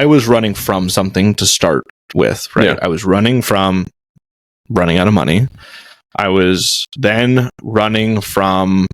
I was running from something to start with, right? Yeah. I was running from running out of money. I was then running from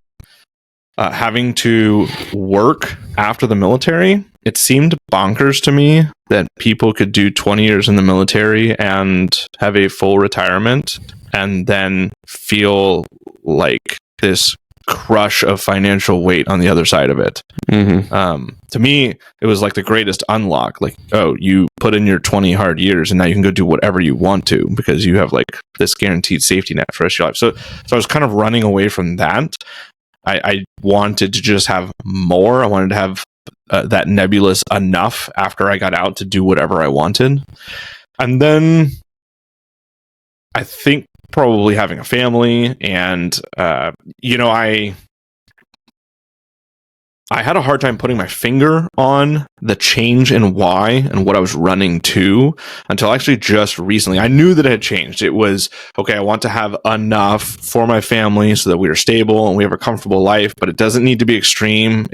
having to work after the military. It seemed bonkers to me that people could do 20 years in the military and have a full retirement and then feel like this crush of financial weight on the other side of it. To me, it was like the greatest unlock. Like, oh, you put in your 20 hard years and now you can go do whatever you want to because you have like this guaranteed safety net for the rest of your life. So I was kind of running away from that. I wanted to just have more. I wanted to have that nebulous enough after I got out to do whatever I wanted. And then I think probably having a family and, I had a hard time putting my finger on the change in why and what I was running to until actually just recently. I knew that it had changed. It was, okay, I want to have enough for my family so that we are stable and we have a comfortable life, but it doesn't need to be extreme.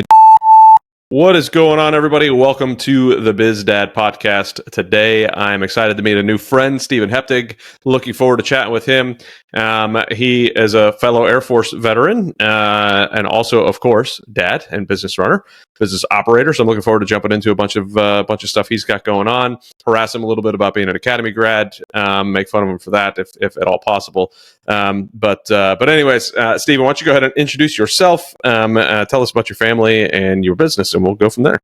What is going on, everybody? Welcome to the Biz Dad podcast. Today, I'm excited to meet a new friend, Stephen Heptig. Looking forward to chatting with him. He is a fellow Air Force veteran and also, of course, dad and business runner, business operator. So I'm looking forward to jumping into a bunch of stuff he's got going on. Harass him a little bit about being an academy grad. Make fun of him for that, if at all possible. But anyways, Stephen, why don't you go ahead and introduce yourself? Tell us about your family and your business, and we'll go from there.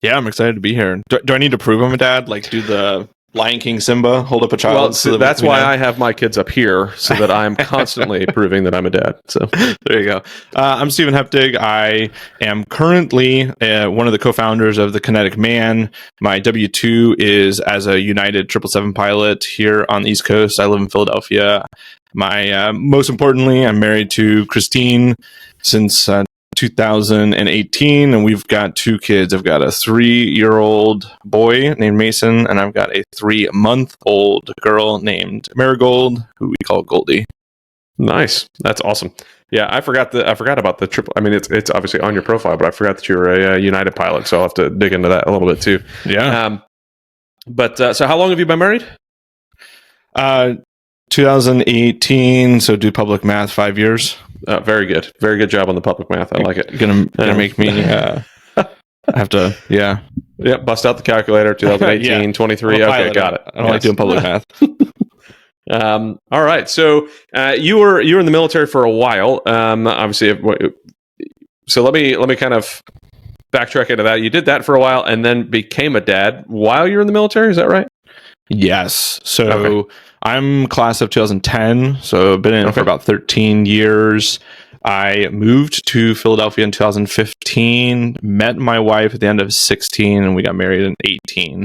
Yeah, I'm excited to be here. Do I need to prove I'm a dad? Like, do the Lion King Simba hold up a child? Well, so that's why I have my kids up here, so that I'm constantly proving that I'm a dad. So there you go. I'm Stephen Heptig. I am currently one of the co-founders of the Kinetic Man. My W-2 is as a United 777 pilot here on the East Coast. I live in Philadelphia. My most importantly, I'm married to Christine since 2018, and we've got two kids. I've got a 3-year-old boy named Mason, and I've got a 3-month-old girl named Marigold, who we call Goldie. Nice. That's awesome. Yeah, I forgot about the triple. I mean, it's obviously on your profile, but I forgot that you were a United pilot, so I'll have to dig into that a little bit too. Yeah. So how long have you been married? 2018, so do public math, 5 years. Very good. Very good job on the public math. I like it. Gonna make me have to, yeah. Yep, bust out the calculator, 2018, yeah. 23. Okay, got it. I don't like doing public math. All right. So you were in the military for a while. Obviously, so let me kind of backtrack into that. You did that for a while and then became a dad while you were in the military. Is that right? Yes. So okay. I'm class of 2010, so I've been in for about 13 years. I moved to Philadelphia in 2015, met my wife at the end of 16, and we got married in 18,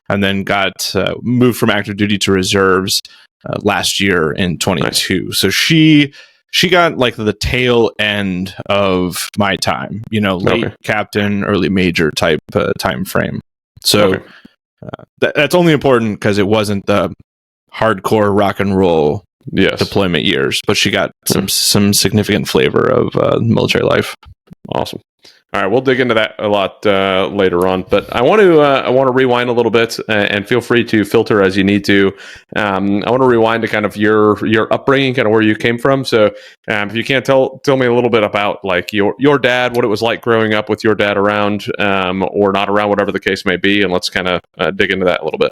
and then got moved from active duty to reserves last year in 22. Nice. So she got like the tail end of my time, late captain, early major type time frame. So that's only important because it wasn't the hardcore rock and roll deployment years, but she got some significant flavor of military life. Awesome. All right, we'll dig into that a lot later on, but I want to rewind a little bit, and feel free to filter as you need to. I want to rewind to kind of your upbringing, kind of where you came from. So, if you can't tell me a little bit about like your dad, what it was like growing up with your dad around, or not around, whatever the case may be, and let's kind of dig into that a little bit.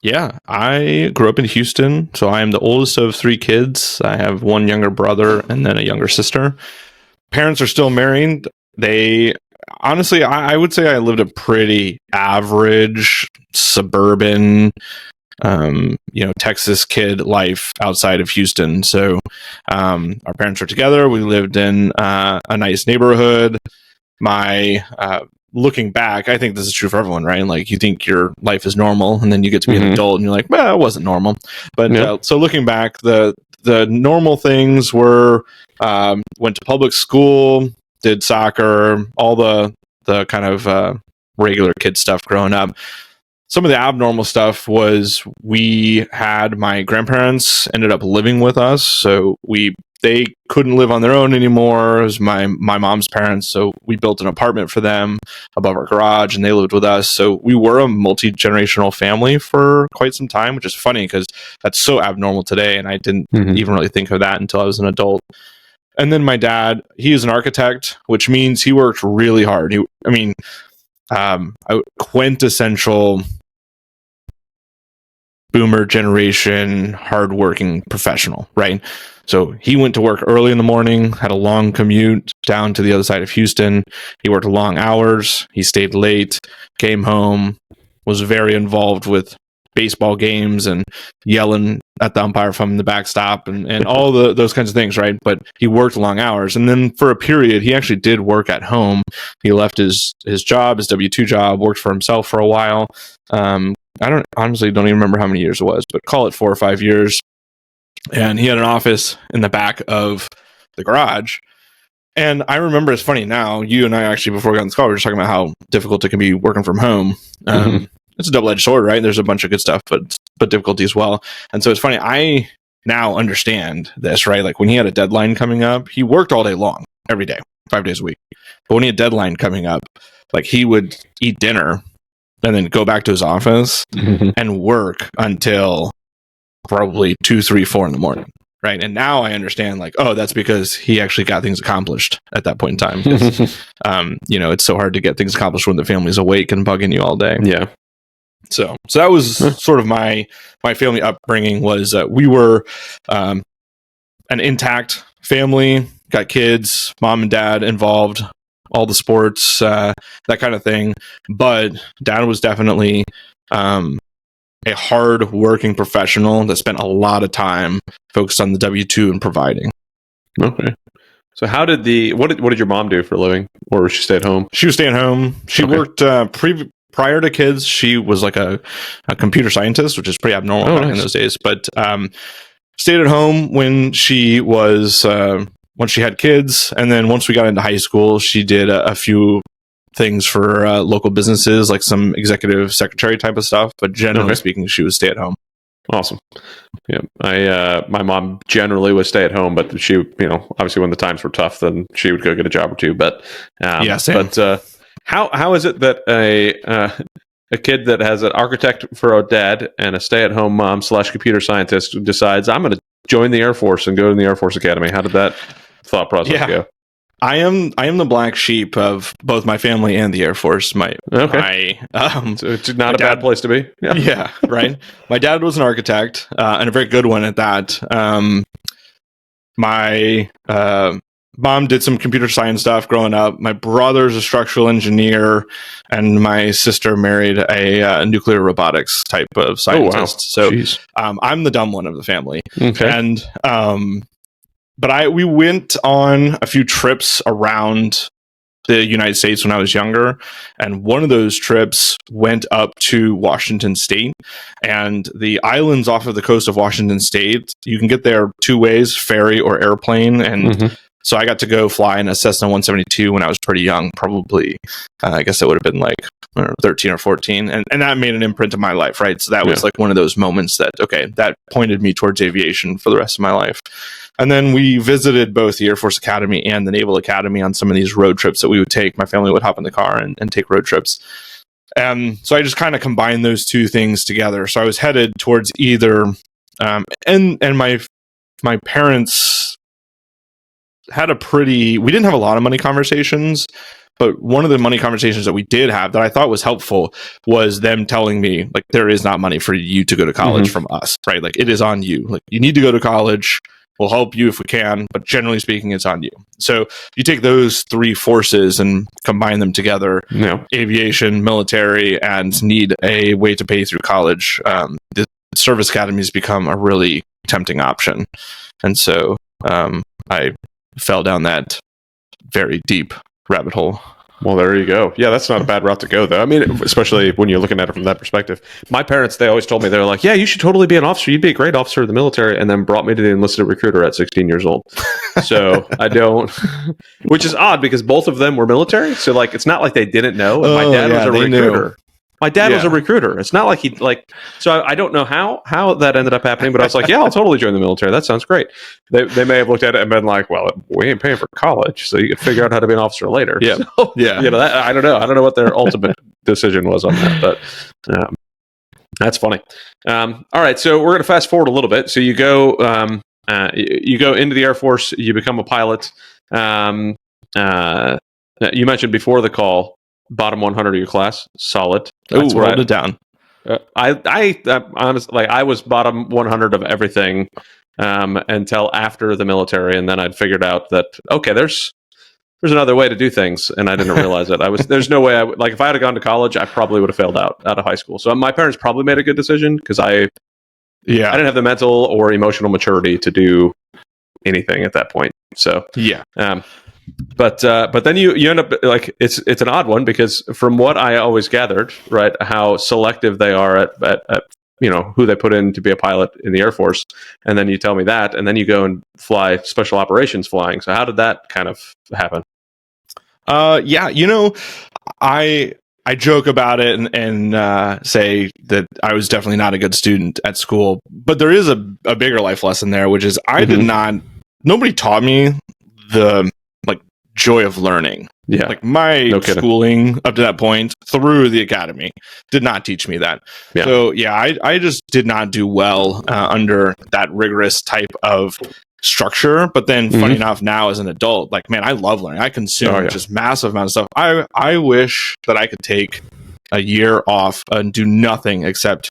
Yeah, I grew up in Houston, so I am the oldest of 3 kids. I have one younger brother and then a younger sister. Parents are still married. They honestly, I would say I lived a pretty average suburban, Texas kid life outside of Houston. So our parents were together. We lived in a nice neighborhood. Looking back, I think this is true for everyone, right? Like you think your life is normal, and then you get to be an adult, and you're like, "Well, it wasn't normal." But so looking back, the normal things were went to public school, did soccer, all the kind of regular kid stuff growing up. Some of the abnormal stuff was we had my grandparents ended up living with us, so we they couldn't live on their own anymore. It was my mom's parents, so we built an apartment for them above our garage, and they lived with us. So we were a multi-generational family for quite some time, which is funny because that's so abnormal today, and I didn't even really think of that until I was an adult. And then my dad, he is an architect, which means he worked really hard. Quintessential boomer generation, hardworking professional, right? So he went to work early in the morning, had a long commute down to the other side of Houston. He worked long hours. He stayed late, came home, was very involved with baseball games and yelling at the umpire from the backstop and all those kinds of things, right? But he worked long hours. And then for a period, he actually did work at home. He left his job, his W-2 job, worked for himself for a while. I honestly don't even remember how many years it was, but call it 4 or 5 years. And he had an office in the back of the garage. And I remember, it's funny now, you and I actually, before we got on this call, we were just talking about how difficult it can be working from home. It's a double-edged sword, right? There's a bunch of good stuff, but difficulty as well. And so it's funny, I now understand this, right? Like when he had a deadline coming up, he worked all day long, every day, 5 days a week. But when he had a deadline coming up, like he would eat dinner and then go back to his office and work until probably 2, 3, 4 in the morning. Right. And now I understand, like, oh, that's because he actually got things accomplished at that point in time. Because, it's so hard to get things accomplished when the family's awake and bugging you all day. Yeah. So that was sort of my family upbringing. Was we were an intact family, got kids, mom and dad involved, all the sports, that kind of thing. But dad was definitely a hard working professional that spent a lot of time focused on the W-2 and providing. Okay. So how did what did your mom do for a living, or was she stay at home? She was staying home. She worked prior to kids. She was like a computer scientist, which is pretty abnormal back in those days. But stayed at home when she was once she had kids, and then once we got into high school, she did a few things for local businesses, like some executive secretary type of stuff. But generally speaking, she was stay at home. Awesome. Yeah, my mom generally was stay at home, but she, obviously when the times were tough, then she would go get a job or two. But same. But how is it that a kid that has an architect for a dad and a stay at home mom / computer scientist decides I'm going to join the Air Force and go to the Air Force Academy? How did that thought process go? I am the black sheep of both my family and the Air Force. So it's not a bad place to be. Yeah, right. My dad was an architect and a very good one at that. My mom did some computer science stuff growing up. My brother's a structural engineer, and my sister married a nuclear robotics type of scientist. Oh, wow. So I'm the dumb one of the family. Okay. And but we went on a few trips around the United States when I was younger, and one of those trips went up to Washington State, and the islands off of the coast of Washington State, you can get there 2 ways, ferry or airplane, and so I got to go fly in a Cessna 172 when I was pretty young, probably, I guess it would have been like 13 or 14, and that made an imprint in my life, right? So that was like one of those moments that pointed me towards aviation for the rest of my life. And then we visited both the Air Force Academy and the Naval Academy on some of these road trips that we would take. My family would hop in the car and take road trips. So I just kind of combined those two things together. So I was headed towards either, and my parents had we didn't have a lot of money conversations, but one of the money conversations that we did have that I thought was helpful was them telling me, like, there is not money for you to go to college from us, right? Like, it is on you. Like, you need to go to college. We'll help you if we can, but generally speaking, it's on you. So you take those 3 forces and combine them together, aviation, military, and need a way to pay through college. The service academies become a really tempting option. And so I fell down that very deep rabbit hole. Well, there you go. Yeah, that's not a bad route to go, though. I mean, especially when you're looking at it from that perspective. My parents, they always told me, they were like, yeah, you should totally be an officer. You'd be a great officer of the military, and then brought me to the enlisted recruiter at 16 years old. So I don't, which is odd because both of them were military. So, like, it's not like they didn't know. And my dad was a recruiter. My dad was a recruiter. It's not like so I don't know how that ended up happening, but I was like, yeah, I'll totally join the military. That sounds great. They may have looked at it and been like, well, we ain't paying for college, so you can figure out how to be an officer later. Yeah. So, I don't know. I don't know what their ultimate decision was on that, but that's funny. All right. So we're going to fast forward a little bit. So you go into the Air Force, you become a pilot. You mentioned before the call, bottom 100 of your class, solid. That's rolled it down. I honestly, I was bottom 100 of everything until after the military, and then I'd figured out that okay, there's another way to do things, and I didn't realize it. There's no way I would, like, if I had gone to college, I probably would have failed out of high school. So my parents probably made a good decision because I didn't have the mental or emotional maturity to do anything at that point. So but then you end up like it's an odd one because from what I always gathered, right, how selective they are at who they put in to be a pilot in the Air Force, and then you tell me that, and then you go and fly special operations flying. So how did that kind of happen? I joke about it and say that I was definitely not a good student at school, but there is a bigger life lesson there, which is nobody taught me the joy of learning. Yeah. Like my schooling up to that point through the academy did not teach me that. Yeah. So I just did not do well under that rigorous type of structure. But then funny enough, now as an adult, like, man, I love learning. I consume just massive amounts of stuff. I wish that I could take a year off and do nothing except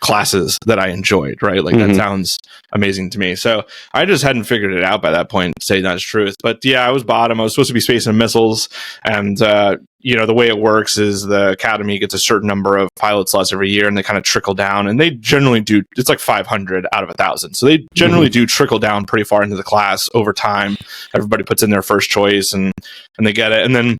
classes that I enjoyed, right? Like that sounds amazing to me. So I just hadn't figured it out by that point, to say that's truth. But I was bottom. I was supposed to be space and missiles. And, the way it works is the academy gets a certain number of pilot slots every year and they kind of trickle down, and they generally do, it's like 500 out of 1,000. So they generally do trickle down pretty far into the class over time. Everybody puts in their first choice and they get it. And then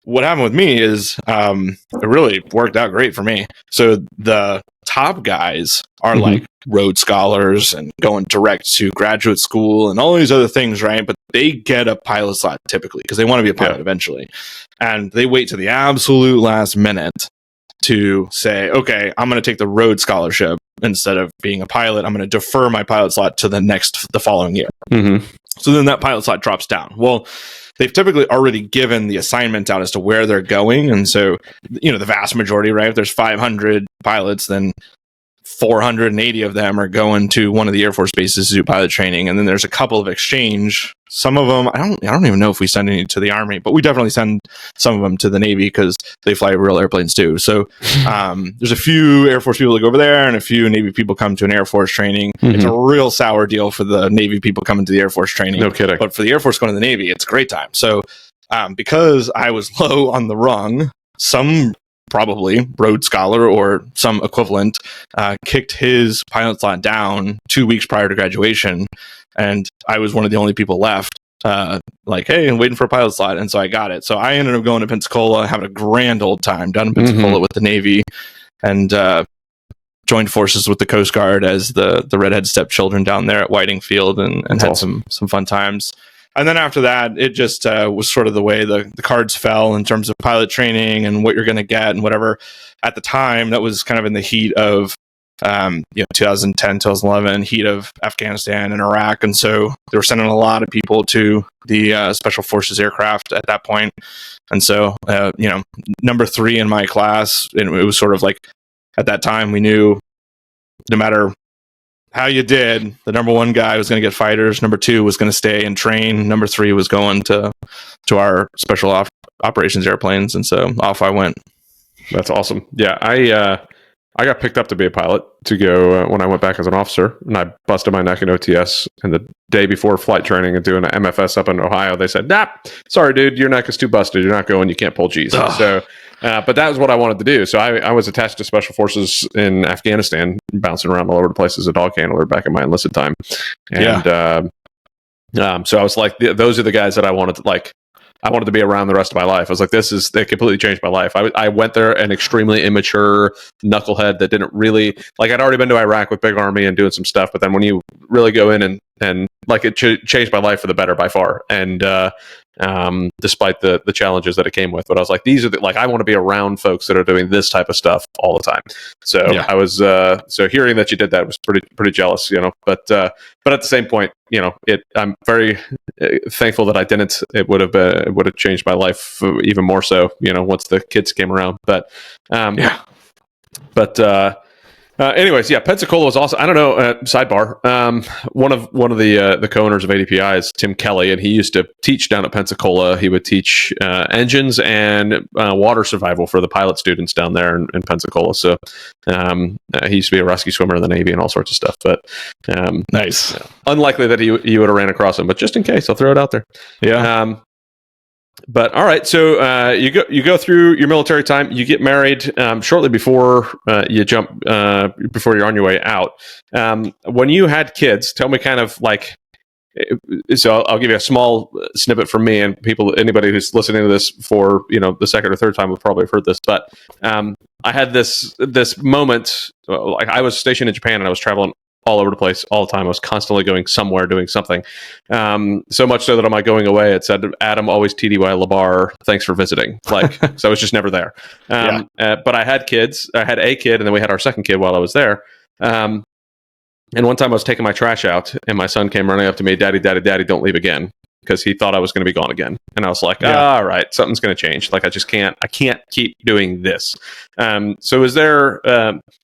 what happened with me is it really worked out great for me. So the top guys are like Rhodes Scholars and going direct to graduate school and all these other things, right? But they get a pilot slot typically because they want to be a pilot eventually. And they wait to the absolute last minute to say, okay, I'm going to take the Rhodes Scholarship instead of being a pilot. I'm going to defer my pilot slot to the following year. So then that pilot slot drops down. Well, they've typically already given the assignment out as to where they're going. And so, the vast majority, right? If there's 500 pilots, then 480 of them are going to one of the Air Force bases to do pilot training. And then there's a couple of exchange. Some of them, I don't even know if we send any to the Army, but we definitely send some of them to the Navy because they fly real airplanes too. So there's a few Air Force people that go over there and a few Navy people come to an Air Force training. It's a real sour deal for the Navy people coming to the Air Force training. No kidding. But for the Air Force going to the Navy, it's a great time. So because I was low on the rung, some probably Rhodes Scholar or some equivalent kicked his pilot slot down 2 weeks prior to graduation, and I was one of the only people left like, hey, I'm waiting for a pilot slot, and so I got it. So I ended up going to Pensacola, having a grand old time down in Pensacola with the Navy, and joined forces with the Coast Guard as the redhead stepchildren down there at Whiting Field, and had awesome. some fun times. And then after that, it just was sort of the way the cards fell in terms of pilot training and what you're going to get and whatever. At the time, that was kind of in the heat of 2010, 2011, heat of Afghanistan and Iraq. And so they were sending a lot of people to the Special Forces aircraft at that point. And so, number 3 in my class, and it was sort of like, at that time, we knew no matter how you did, the number 1 guy was going to get fighters, number 2 was going to stay and train, number 3 was going to our special operations airplanes, and so off I went. That's awesome. Yeah, I got picked up to be a pilot to go when I went back as an officer, and I busted my neck in OTS. And the day before flight training and doing an MFS up in Ohio, they said, "Nah, sorry, dude, your neck is too busted. You're not going. You can't pull G's." So, but that was what I wanted to do. So I was attached to Special Forces in Afghanistan, bouncing around all over the place as a dog handler back in my enlisted time. And so I was like, those are the guys that I wanted to be around the rest of my life. I was like, they completely changed my life. I went there an extremely immature knucklehead that didn't really, like, I'd already been to Iraq with Big Army and doing some stuff, but then when you really go in and like, it changed my life for the better by far. And despite the challenges that it came with. But I was like, these are I want to be around folks that are doing this type of stuff all the time. So I was so hearing that you did that was pretty jealous, But at the same point, I'm very thankful that I didn't. It would have changed my life even more so, once the kids came around. But anyways, Pensacola was awesome. I don't know. Sidebar. One of the co-owners of ADPI is Tim Kelly, and he used to teach down at Pensacola. He would teach engines and water survival for the pilot students down there in Pensacola. So he used to be a rescue swimmer in the Navy and all sorts of stuff. But nice. Unlikely that you would have ran across him, but just in case, I'll throw it out there. Yeah. But all right, so you go through your military time. You get married shortly before you jump before you're on your way out. When you had kids, tell me kind of like. So I'll give you a small snippet from me, and anybody who's listening to this for the second or third time will probably have heard this. But I had this moment. Like I was stationed in Japan, and I was traveling all over the place all the time. I was constantly going somewhere, doing something. So much so that on my going away, it said, Adam, always TDY Labar, thanks for visiting. So I was just never there. But I had kids. I had a kid, and then we had our second kid while I was there. And one time I was taking my trash out, and my son came running up to me, Daddy, don't leave again. Because he thought I was going to be gone again. And I was like, all right, something's going to change. I can't keep doing this. So is there,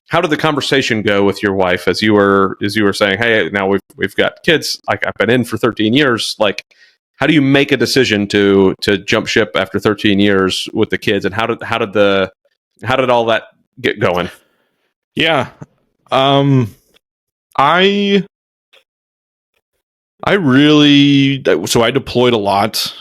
how did the conversation go with your wife as you were saying, hey, now we've got kids. I've been in for 13 years. How do you make a decision to jump ship after 13 years with the kids? And how did all that get going? Yeah. I deployed a lot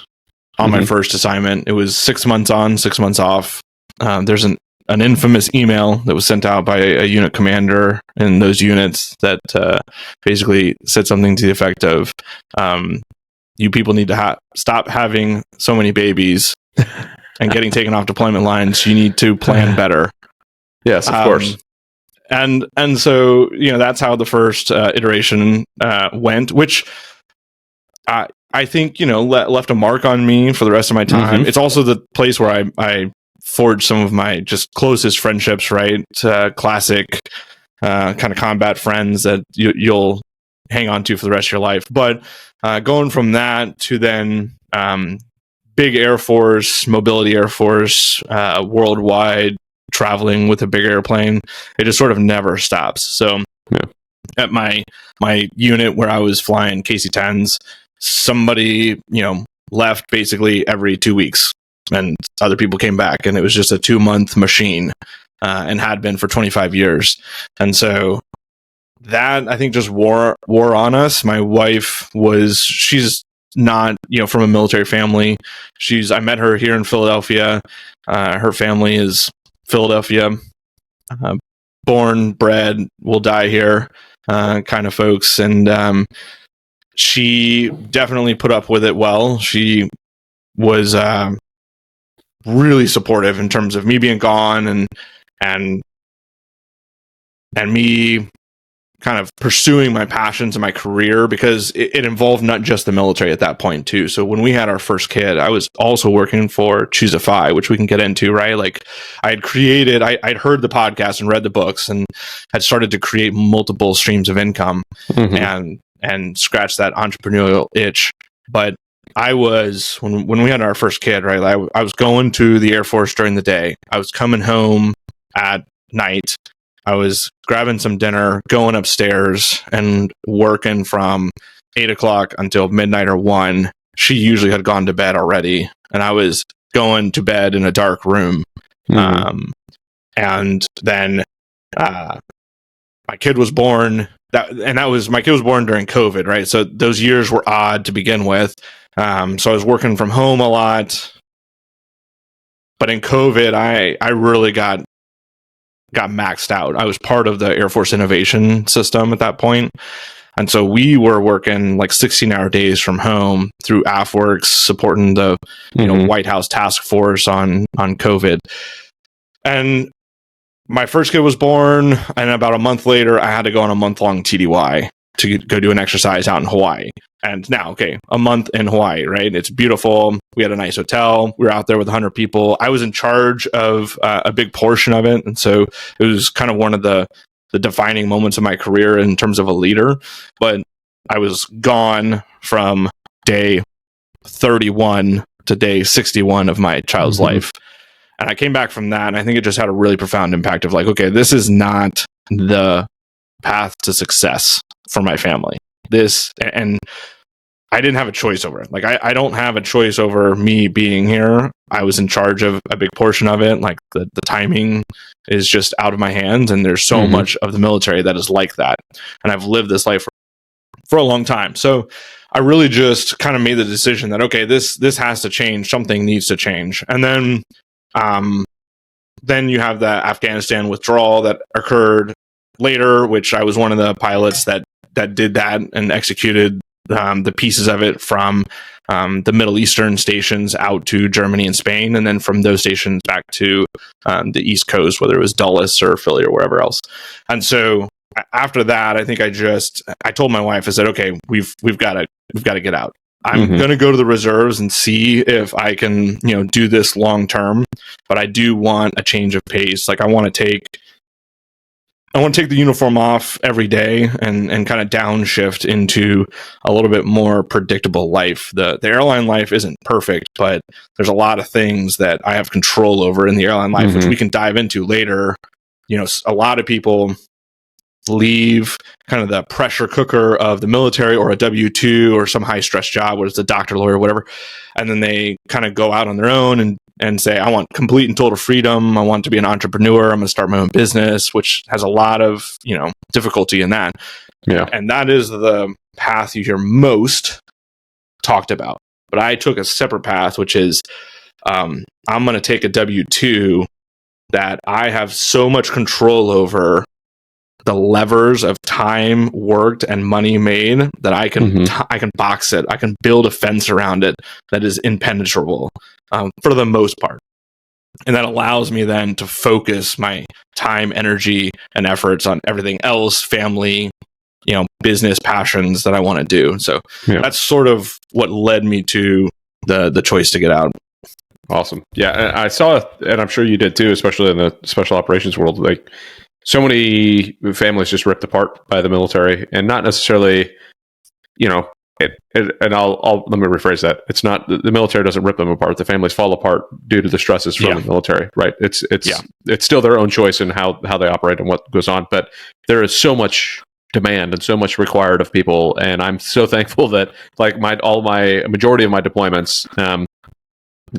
on my first assignment. It was 6 months on, 6 months off. There's an infamous email that was sent out by a unit commander in those units that basically said something to the effect of, you people need to stop having so many babies and getting taken off deployment lines. You need to plan better. Yes, of course. And so, that's how the first iteration went, which I think, left a mark on me for the rest of my time. Mm-hmm. It's also the place where I forged some of my just closest friendships, right? Classic kind of combat friends that you'll hang on to for the rest of your life. But going from that to then big Air Force, mobility Air Force, worldwide, traveling with a big airplane, it just sort of never stops. So at my unit where I was flying KC-10s, somebody left basically every 2 weeks, and other people came back, and it was just a 2-month machine, and had been for 25 years. And so that, I think, just wore on us. My wife she's not from a military family. I met her here in Philadelphia. Her family is Philadelphia, born, bred, will die here kind of folks. And she definitely put up with it well. She was really supportive in terms of me being gone and me kind of pursuing my passions and my career, because it involved not just the military at that point too. So when we had our first kid, I was also working for Choosify, which we can get into, right? I'd heard the podcast and read the books and had started to create multiple streams of income, mm-hmm. and scratch that entrepreneurial itch. But I was, when we had our first kid, right? I was going to the Air Force during the day. I was coming home at night. I was grabbing some dinner, going upstairs, and working from 8 o'clock until midnight or 1. She usually had gone to bed already, and I was going to bed in a dark room. Mm-hmm. And then my kid was born. My kid was born during COVID, right? So those years were odd to begin with. So I was working from home a lot. But in COVID, I really got maxed out. I was part of the Air Force innovation system at that point. And so we were working 16-hour days from home through AFWorks, supporting the mm-hmm. White House task force on COVID. And my first kid was born, and about a month later, I had to go on a month-long TDY. to go do an exercise out in Hawaii. And now, okay, a month in Hawaii, right? It's beautiful. We had a nice hotel. We were out there with 100 people. I was in charge of a big portion of it. And so it was kind of one of the defining moments of my career in terms of a leader. But I was gone from day 31 to day 61 of my child's life. And I came back from that, and I think it just had a really profound impact of like, okay, this is not the path to success for my family. And I didn't have a choice over it. Like, I don't have a choice over me being here. I was in charge of a big portion of it. Like, the timing is just out of my hands, and there's so much of the military that is like that. And I've lived this life for a long time. So I really just kind of made the decision that, okay, this has to change. Something needs to change. And then you have the Afghanistan withdrawal that occurred later, which I was one of the pilots that did that and executed the pieces of it from the Middle Eastern stations out to Germany and Spain, and then from those stations back to the East Coast, whether it was Dulles or Philly or wherever else. And so after that, I think I told my wife, I said, okay, we've got to get out. I'm going to go to the reserves and see if I can, do this long term, but I do want a change of pace. Like, I want to take the uniform off every day and kind of downshift into a little bit more predictable life. The airline life isn't perfect, but there's a lot of things that I have control over in the airline life, which we can dive into later. A lot of people leave kind of the pressure cooker of the military or a W-2 or some high stress job, whether it's a doctor, lawyer, whatever. And then they kind of go out on their own and say, I want complete and total freedom. I want to be an entrepreneur. I'm going to start my own business, which has a lot of, difficulty in that. Yeah. And that is the path you hear most talked about. But I took a separate path, which is I'm going to take a W-2 that I have so much control over the levers of time worked and money made that I can I can box it. I can build a fence around it that is impenetrable for the most part. And that allows me then to focus my time, energy, and efforts on everything else, family, business passions that I want to do. So that's sort of what led me to the choice to get out. Awesome. Yeah, I saw, and I'm sure you did too, especially in the special operations world, like so many families just ripped apart by the military, and not necessarily, and I'll let me rephrase that. It's not the military doesn't rip them apart. The families fall apart due to the stresses from the military, right? It's still their own choice in how they operate and what goes on, but there is so much demand and so much required of people, and I'm so thankful that like majority of my deployments,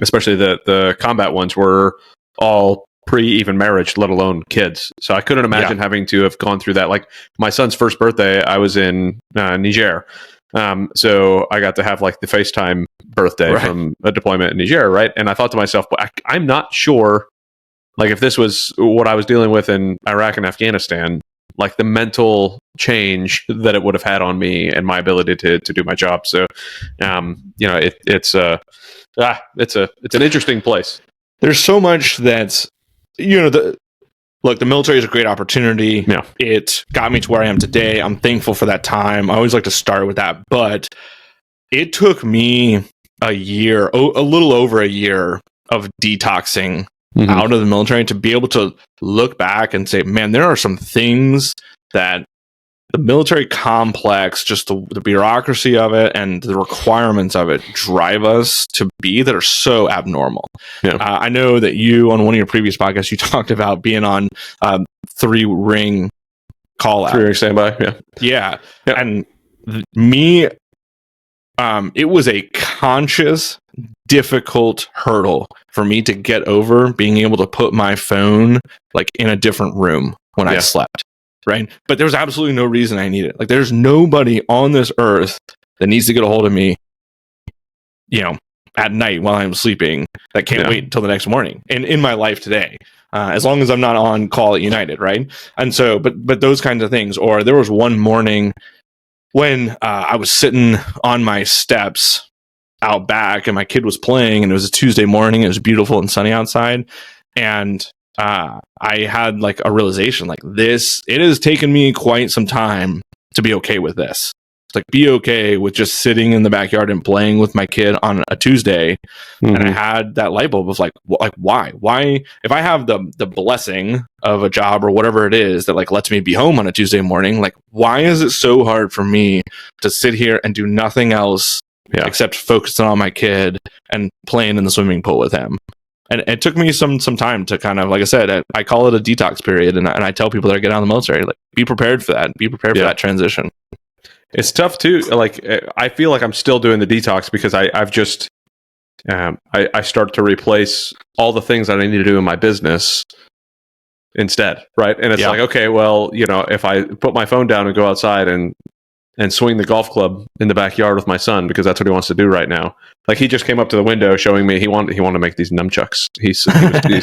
especially the combat ones, were all pre-even marriage, let alone kids. So I couldn't imagine having to have gone through that. Like my son's first birthday, I was in Niger. So I got to have like the FaceTime birthday from a deployment in Niger, right? And I thought to myself, I'm not sure, like if this was what I was dealing with in Iraq and Afghanistan, like the mental change that it would have had on me and my ability to do my job. So, it's an interesting place. There's so much that's, the military is a great opportunity. Yeah. It got me to where I am today. I'm thankful for that time. I always like to start with that, but it took me a little over a year of detoxing out of the military to be able to look back and say, man, there are some things that the military complex, just the bureaucracy of it and the requirements of it drive us to be that are so abnormal. Yeah. I know that you, on one of your previous podcasts, you talked about being on 3-ring call out. 3-ring standby. Yeah. And me, it was a conscious, difficult hurdle for me to get over being able to put my phone like in a different room when I slept. Right. But there was absolutely no reason I needed it. Like there's nobody on this earth that needs to get a hold of me, at night while I'm sleeping that can't wait until the next morning in my life today. As long as I'm not on call at United. Right. And so, but those kinds of things. Or there was one morning when I was sitting on my steps out back and my kid was playing, and it was a Tuesday morning. It was beautiful and sunny outside. And I had like a realization like this, it has taken me quite some time to be okay with this. It's like, be okay with just sitting in the backyard and playing with my kid on a Tuesday. And I had that light bulb of like why, if I have the blessing of a job or whatever it is that like lets me be home on a Tuesday morning, like, why is it so hard for me to sit here and do nothing else except focusing on my kid and playing in the swimming pool with him? And it took me some time to kind of, like I said, I call it a detox period. And I tell people that are getting out of the military, like, be prepared for that. Be prepared for that transition. It's tough too. Like, I feel like I'm still doing the detox because I've just, I start to replace all the things that I need to do in my business instead. Right. And it's like, okay, well, you know, if I put my phone down and go outside and swing the golf club in the backyard with my son, because that's what he wants to do right now. Like, he just came up to the window showing me he wanted to make these nunchucks. He's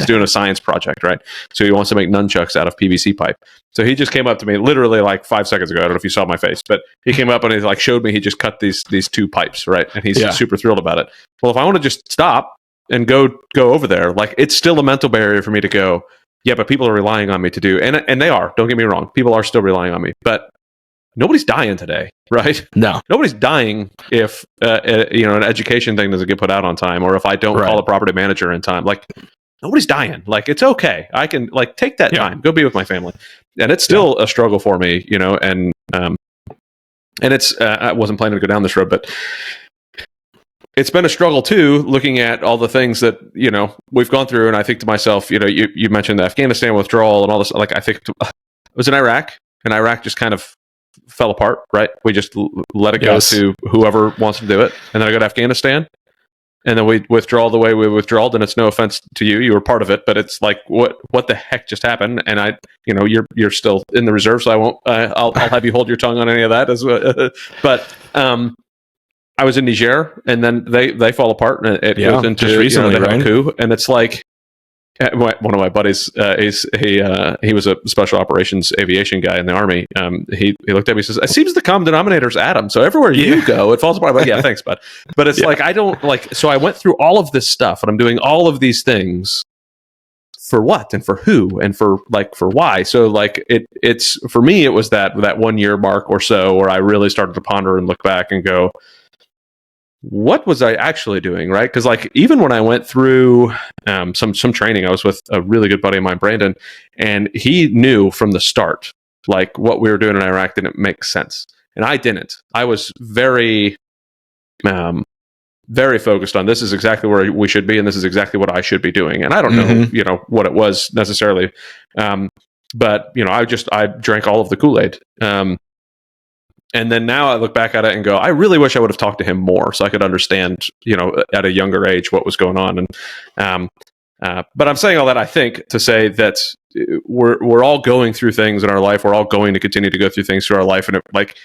doing a science project, right? So he wants to make nunchucks out of PVC pipe. So he just came up to me literally like 5 seconds ago. I don't know if you saw my face, but he came up and he like showed me he just cut these 2 pipes, right? And he's super thrilled about it. Well, if I want to just stop and go over there, like, it's still a mental barrier for me to go, yeah, but people are relying on me to do, and they are. Don't get me wrong, people are still relying on me, but nobody's dying today, right? No, nobody's dying if you know, an education thing doesn't get put out on time, or if I don't call a property manager in time. Like, nobody's dying. Like, it's okay. I can like take that time, go be with my family, and it's still a struggle for me, you know. And it's I wasn't planning to go down this road, but it's been a struggle too, looking at all the things that, you know, we've gone through. And I think to myself, you know, you mentioned the Afghanistan withdrawal and all this. Like, I think I was in Iraq, and Iraq just kind of fell apart, right? We just let it go to whoever wants to do it. And then I go to Afghanistan, and then we withdraw the way we withdrawed. And it's no offense to you, you were part of it, but it's like, what the heck just happened? And you know, you're still in the reserve, so I won't. I'll have you hold your tongue on any of that. But I was in Niger, and then they fall apart, and it goes into just recently, right? Coup, and it's like, one of my buddies, he was a special operations aviation guy in the Army. He looked at me and says, "It seems the common denominator is Adam. So everywhere you go, it falls apart." I'm like, yeah, thanks, bud. But it's like, I don't like. So I went through all of this stuff, and I'm doing all of these things for what, and for who, and for why. So like, it's for me, it was that 1 year mark or so where I really started to ponder and look back and go, what was I actually doing, right? Because like, even when I went through some training, I was with a really good buddy of mine, Brandon, and he knew from the start, like, what we were doing in Iraq didn't make sense, and I didn't. I was very, very focused on, this is exactly where we should be, and this is exactly what I should be doing. And I don't know, you know, what it was necessarily, but you know, I drank all of the Kool-Aid. And then now I look back at it and go, I really wish I would have talked to him more so I could understand, you know, at a younger age what was going on. And but I'm saying all that, I think, to say that we're all going through things in our life. We're all going to continue to go through things through our life. And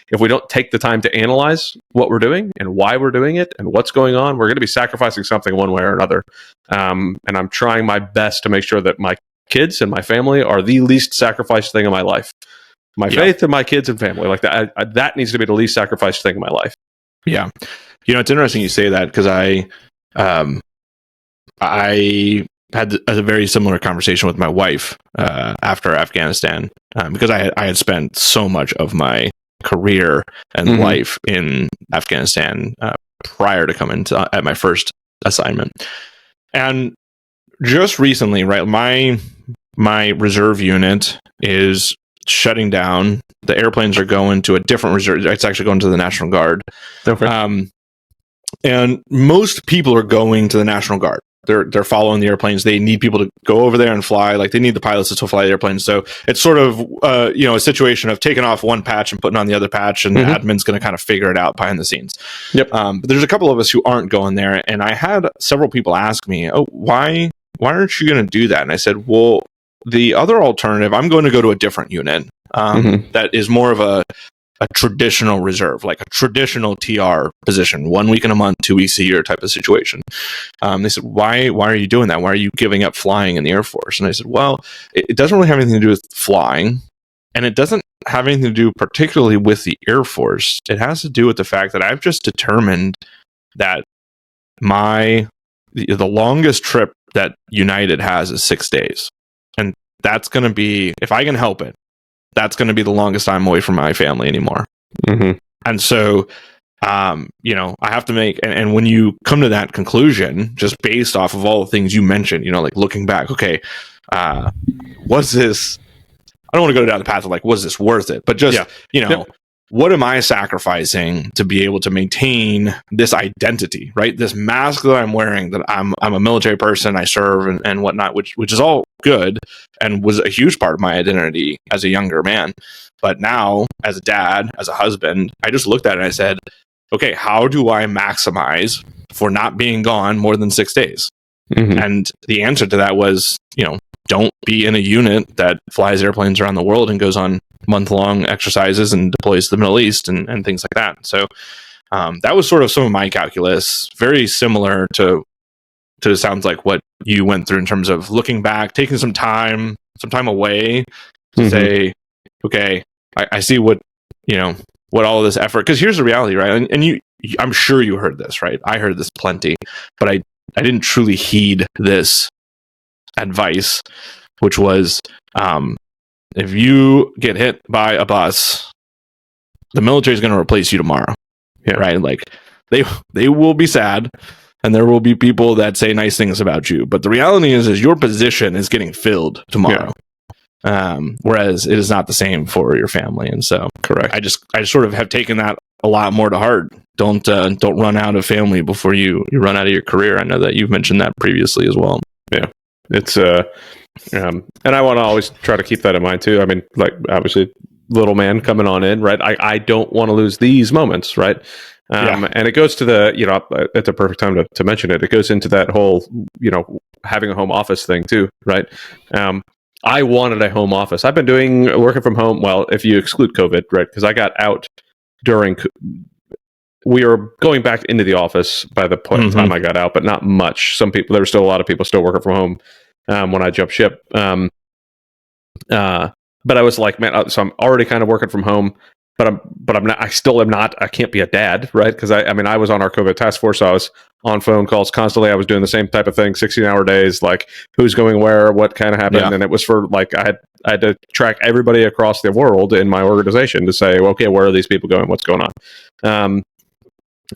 if we don't take the time to analyze what we're doing and why we're doing it and what's going on, we're going to be sacrificing something one way or another. And I'm trying my best to make sure that my kids and my family are the least sacrificed thing in my life. My faith and my kids and family, like that, that needs to be the least sacrificed thing in my life. Yeah. You know, it's interesting you say that, because I had a very similar conversation with my wife after Afghanistan, because I had spent so much of my career and life in Afghanistan prior to coming at my first assignment. And just recently, right, my reserve unit is shutting down. The airplanes are going to a different reserve. It's actually going to the National Guard. Okay. And most people are going to the National Guard. They're following the airplanes. They need people to go over there and fly. Like, they need the pilots to fly the airplanes. So it's sort of you know, a situation of taking off one patch and putting on the other patch, and the admin's going to kind of figure it out behind the scenes. Yep. But there's a couple of us who aren't going there, and I had several people ask me, "Oh, why aren't you going to do that?" And I said, "Well, the other alternative, I'm going to go to a different unit that is more of a traditional reserve, like a traditional TR position, 1 week in a month, 2 weeks a year type of situation." They said, why are you doing that? Why are you giving up flying in the Air Force? And I said, well, it doesn't really have anything to do with flying, and it doesn't have anything to do particularly with the Air Force. It has to do with the fact that I've just determined that the longest trip that United has is 6 days. And that's going to be, if I can help it, that's going to be the longest I'm away from my family anymore. Mm-hmm. And so, I have to make, and when you come to that conclusion, just based off of all the things you mentioned, like looking back, okay, was this, I don't want to go down the path of like, was this worth it? But just, Yep. what am I sacrificing to be able to maintain this identity, right? This mask that I'm wearing, that I'm a military person, I serve and whatnot, which is all good and was a huge part of my identity as a younger man. But now, as a dad, as a husband, I just looked at it and I said, okay, how do I maximize for not being gone more than 6 days? Mm-hmm. And the answer to that was, don't be in a unit that flies airplanes around the world and goes on month-long exercises and deploys to the Middle East and things like that. So that was sort of some of my calculus, very similar to sounds like what you went through in terms of looking back, taking some time away to say, okay, I see what all of this effort, because here's the reality, right? And I'm sure you heard this, right? I heard this plenty, but I didn't truly heed this advice, which was, if you get hit by a bus, the military is going to replace you tomorrow. Yeah. Right? Like they will be sad, and there will be people that say nice things about you, but the reality is your position is getting filled tomorrow. Whereas it is not the same for your family. And so, correct. I just sort of have taken that a lot more to heart. Don't run out of family before you run out of your career. I know that you've mentioned that previously as well. Yeah, it's and I want to always try to keep that in mind too. I mean, like, obviously, little man coming on in, right? I don't want to lose these moments, right? And it goes to the, it's a perfect time to mention it. It goes into that whole, having a home office thing too, right? I wanted a home office. I've been working from home. Well, if you exclude COVID, right? Because I got out during. We were going back into the office by the point time I got out, but not much. There were still a lot of people still working from home when I jumped ship. But I was like, man, so I'm already kind of working from home, but I'm not. I still am not. I can't be a dad, right? Because I was on our COVID task force. So I was on phone calls constantly. I was doing the same type of thing, 16-hour days, like who's going where, what kind of happened, and it was for like I had to track everybody across the world in my organization to say, well, okay, where are these people going? What's going on?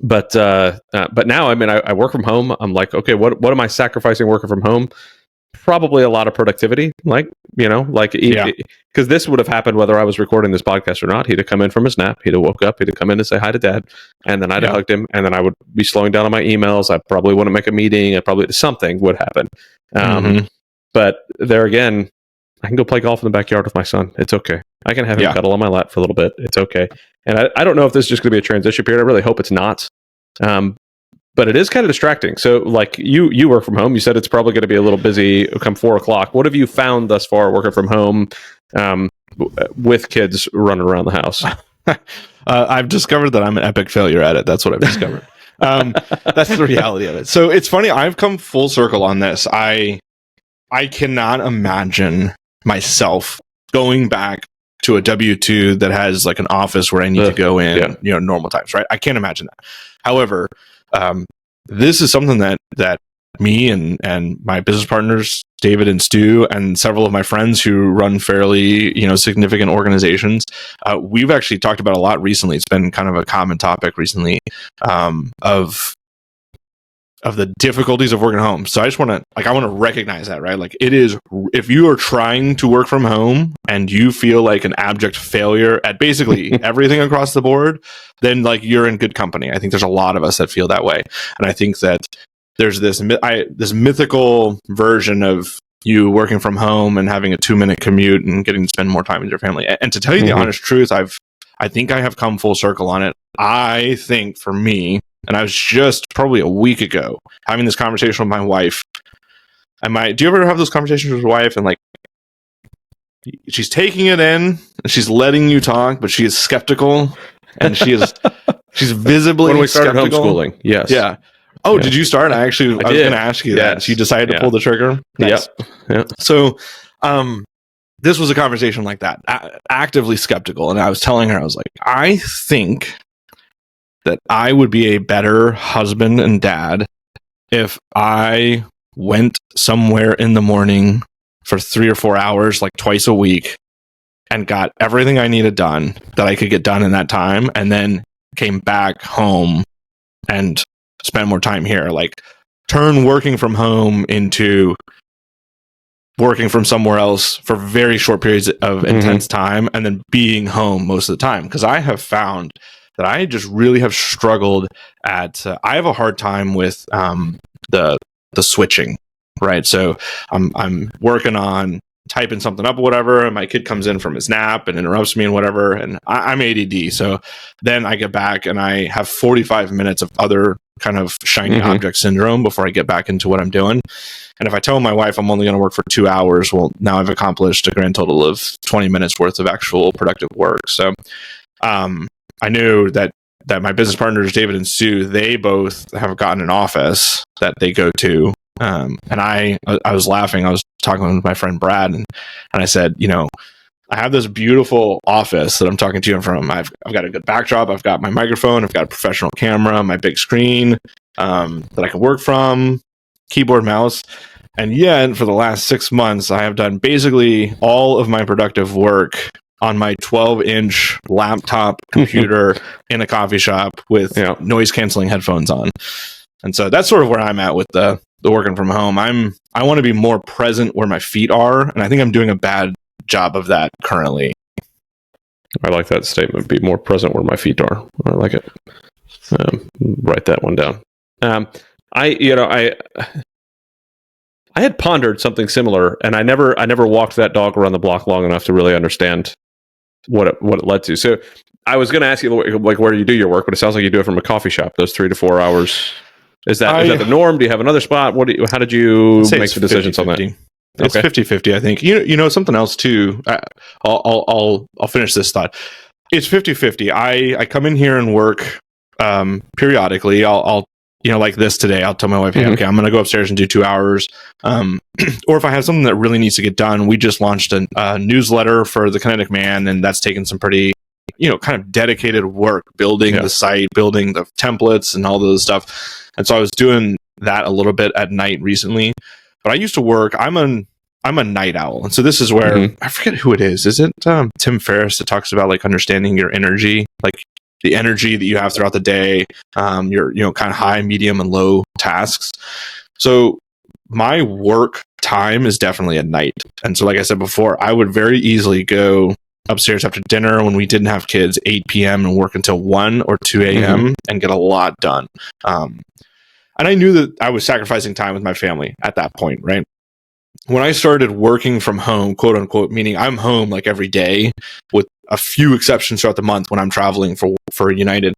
But now, I work from home. I'm like, okay, what am I sacrificing working from home? Probably a lot of productivity, because this would have happened whether I was recording this podcast or not. He'd have come in from his nap. He'd have woke up. He'd have come in to say hi to dad, and then I'd have hugged him, and then I would be slowing down on my emails. I probably wouldn't make a meeting. Something would happen. But there again, I can go play golf in the backyard with my son. It's okay. I can have him cuddle on my lap for a little bit. It's okay. And I don't know if this is just going to be a transition period. I really hope it's not. But it is kind of distracting. So, like, you work from home. You said it's probably going to be a little busy come 4:00. What have you found thus far working from home with kids running around the house? I've discovered that I'm an epic failure at it. That's what I've discovered. That's the reality of it. So it's funny. I've come full circle on this. I cannot imagine myself going back to a W-2 that has like an office where I need to go in, normal times, right? I can't imagine that. However, this is something that me and my business partners, David and Stu, and several of my friends who run fairly, significant organizations, we've actually talked about a lot recently. It's been kind of a common topic recently, of the difficulties of working at home. So I just want to recognize that, right? Like, it is, if you are trying to work from home and you feel like an abject failure at basically everything across the board, then like you're in good company. I think there's a lot of us that feel that way. And I think that there's this mythical version of you working from home and having a 2-minute commute and getting to spend more time with your family. And to tell you the honest truth, I think I have come full circle on it. I think for me, and I was just probably a week ago having this conversation with my wife. Do you ever have those conversations with your wife and like she's taking it in and she's letting you talk, but she is skeptical and she's visibly when we started skeptical. Homeschooling. Yes. Yeah. Oh, did you start? I was going to ask you that. She decided to pull the trigger. Nice. Yeah. So, this was a conversation like that, actively skeptical. And I was telling her, I was like, I think that I would be a better husband and dad if I went somewhere in the morning for 3 or 4 hours, like twice a week, and got everything I needed done that I could get done in that time, and then came back home and spent more time here. Like, turn working from home into working from somewhere else for very short periods of intense time, and then being home most of the time. Because I have found that I just really have struggled at. I have a hard time with the switching, right? So I'm working on typing something up or whatever, and my kid comes in from his nap and interrupts me and whatever, and I'm ADD. So then I get back and I have 45 minutes of other kind of shiny object syndrome before I get back into what I'm doing. And if I tell my wife I'm only going to work for 2 hours, well, now I've accomplished a grand total of 20 minutes worth of actual productive work. So I knew that my business partners, David and Sue, they both have gotten an office that they go to. And I was laughing. I was talking with my friend Brad, and I said, I have this beautiful office that I'm talking to you from. I've got a good backdrop. I've got my microphone. I've got a professional camera, my big screen that I can work from, keyboard, mouse. And yet, for the last 6 months, I have done basically all of my productive work on my 12-inch laptop computer in a coffee shop with noise-canceling headphones on. And so that's sort of where I'm at with the working from home. I want to be more present where my feet are, and I think I'm doing a bad job of that currently. I like that statement. Be more present where my feet are. I like it. Write that one down. I had pondered something similar, and I never walked that dog around the block long enough to really understand what it led to. So I was going to ask you, like, where you do your work, but it sounds like you do it from a coffee shop. Those 3 to 4 hours. Is that the norm? Do you have another spot? How did you make the decisions on that? It's 50-50, I think. Something else too. I'll finish this thought. It's 50-50. I come in here and work periodically. I'll like this today. I'll tell my wife, hey, okay, I'm going to go upstairs and do 2 hours. Or if I have something that really needs to get done, we just launched a newsletter for the Kinetic Man, and that's taken some pretty kind of dedicated work, building the site, building the templates and all those stuff. And so I was doing that a little bit at night recently. But I used to work, I'm a night owl. And so this is where I forget who it is. Is it Tim Ferriss that talks about like understanding your energy, like the energy that you have throughout the day, your kind of high, medium, and low tasks. So my work time is definitely at night. And so like I said before, I would very easily go upstairs after dinner when we didn't have kids, 8 p.m. and work until 1 or 2 a.m. and get a lot done. And I knew that I was sacrificing time with my family at that point, right? When I started working from home, quote unquote, meaning I'm home like every day with a few exceptions throughout the month when I'm traveling for United,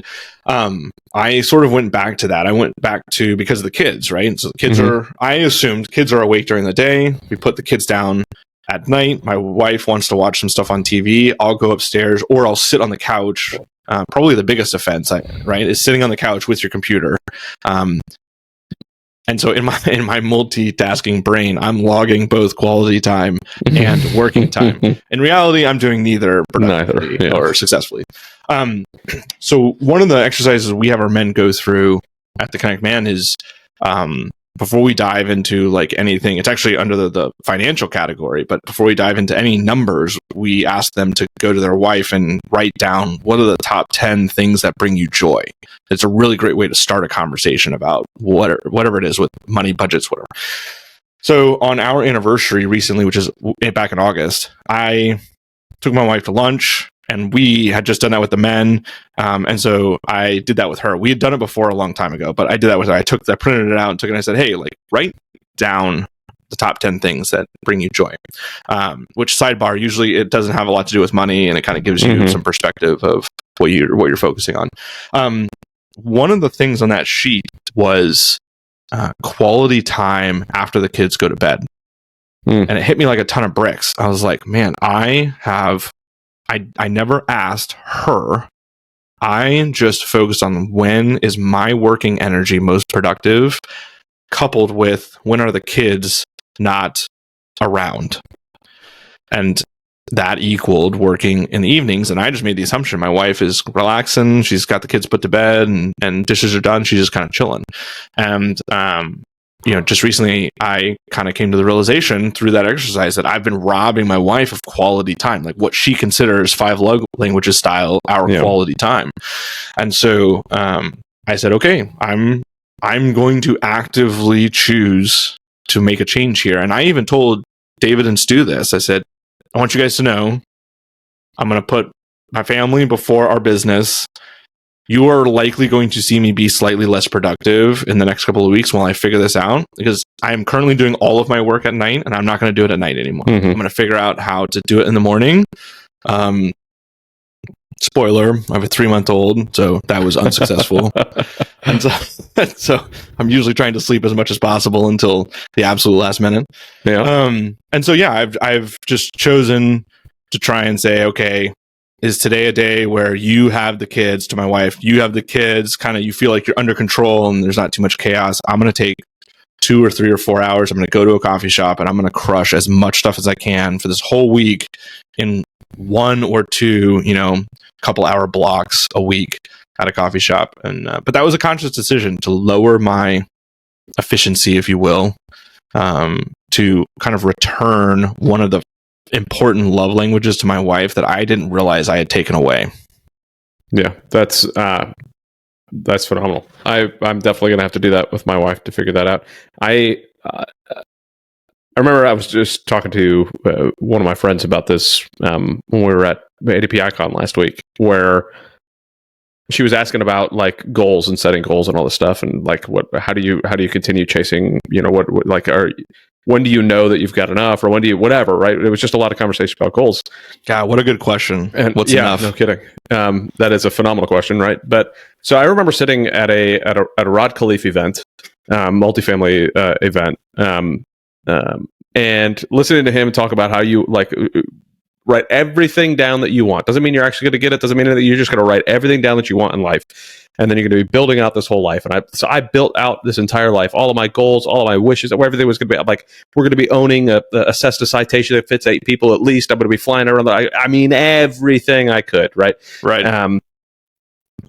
I sort of went back to that. I went back to, because of the kids, right? So the kids I assumed kids are awake during the day. We put the kids down at night. My wife wants to watch some stuff on TV. I'll go upstairs, or I'll sit on the couch. Probably the biggest offense, right, is sitting on the couch with your computer. And so in my multitasking brain, I'm logging both quality time and working time. In reality, I'm doing neither productively or successfully. So one of the exercises we have our men go through at the Kinetic Man is before we dive into like anything, it's actually under the financial category, but before we dive into any numbers, we ask them to go to their wife and write down what are the top 10 things that bring you joy. It's a really great way to start a conversation about whatever it is with money, budgets, whatever. So on our anniversary recently, which is back in August, I took my wife to lunch, and we had just done that with the men. And so I did that with her. We had done it before a long time ago, but I did that with her. I printed it out and took it, and I said, hey, like, write down the top 10 things that bring you joy. Which, sidebar, usually it doesn't have a lot to do with money, and it kind of gives you some perspective of what you're focusing on. One of the things on that sheet was quality time after the kids go to bed. And it hit me like a ton of bricks. I was like, man, I never asked her. I just focused on when is my working energy most productive, coupled with when are the kids not around. And that equaled working in the evenings. And I just made the assumption my wife is relaxing. She's got the kids put to bed and dishes are done. She's just kind of chilling. And just recently I kind of came to the realization through that exercise that I've been robbing my wife of quality time, like what she considers five languages style, our quality time. And so I said, okay, I'm going to actively choose to make a change here. And I even told David and Stu this. I said, I want you guys to know I'm going to put my family before our business. You are likely going to see me be slightly less productive in the next couple of weeks while I figure this out, because I am currently doing all of my work at night, and I'm not going to do it at night anymore. I'm going to figure out how to do it in the morning. Spoiler, I have a 3-month-old, so that was unsuccessful. And so I'm usually trying to sleep as much as possible until the absolute last minute. And so, I've just chosen to try and say, okay, is today a day where you have the kids, to my wife, you have the kids, kind of you feel like you're under control and there's not too much chaos. I'm going to take 2 or 3 or 4 hours. I'm going to go to a coffee shop and I'm going to crush as much stuff as I can for this whole week in 1 or 2, couple hour blocks a week at a coffee shop. And but that was a conscious decision to lower my efficiency, if you will, to kind of return one of the important love languages to my wife that I didn't realize I had taken away. Yeah, that's phenomenal. I'm definitely going to have to do that with my wife to figure that out. I remember I was just talking to one of my friends about this when we were at ADP Icon last week, where she was asking about like goals and setting goals and all this stuff, and like how do you continue chasing, when do you know that you've got enough, or when do you whatever, right? It was just a lot of conversation about goals. God, what a good question. And what's enough? No kidding. That is a phenomenal question, right? But so I remember sitting at a Rod Khleif event, multifamily event, and listening to him talk about how you write everything down that you want. Doesn't mean you're actually going to get it. Doesn't mean that you're just going to write everything down that you want in life. And then you're going to be building out this whole life. And I built out this entire life, all of my goals, all of my wishes, everything was going to be like, we're going to be owning a Cessna Citation that fits 8 people at least. I'm going to be flying around. I mean, everything I could, right? Right.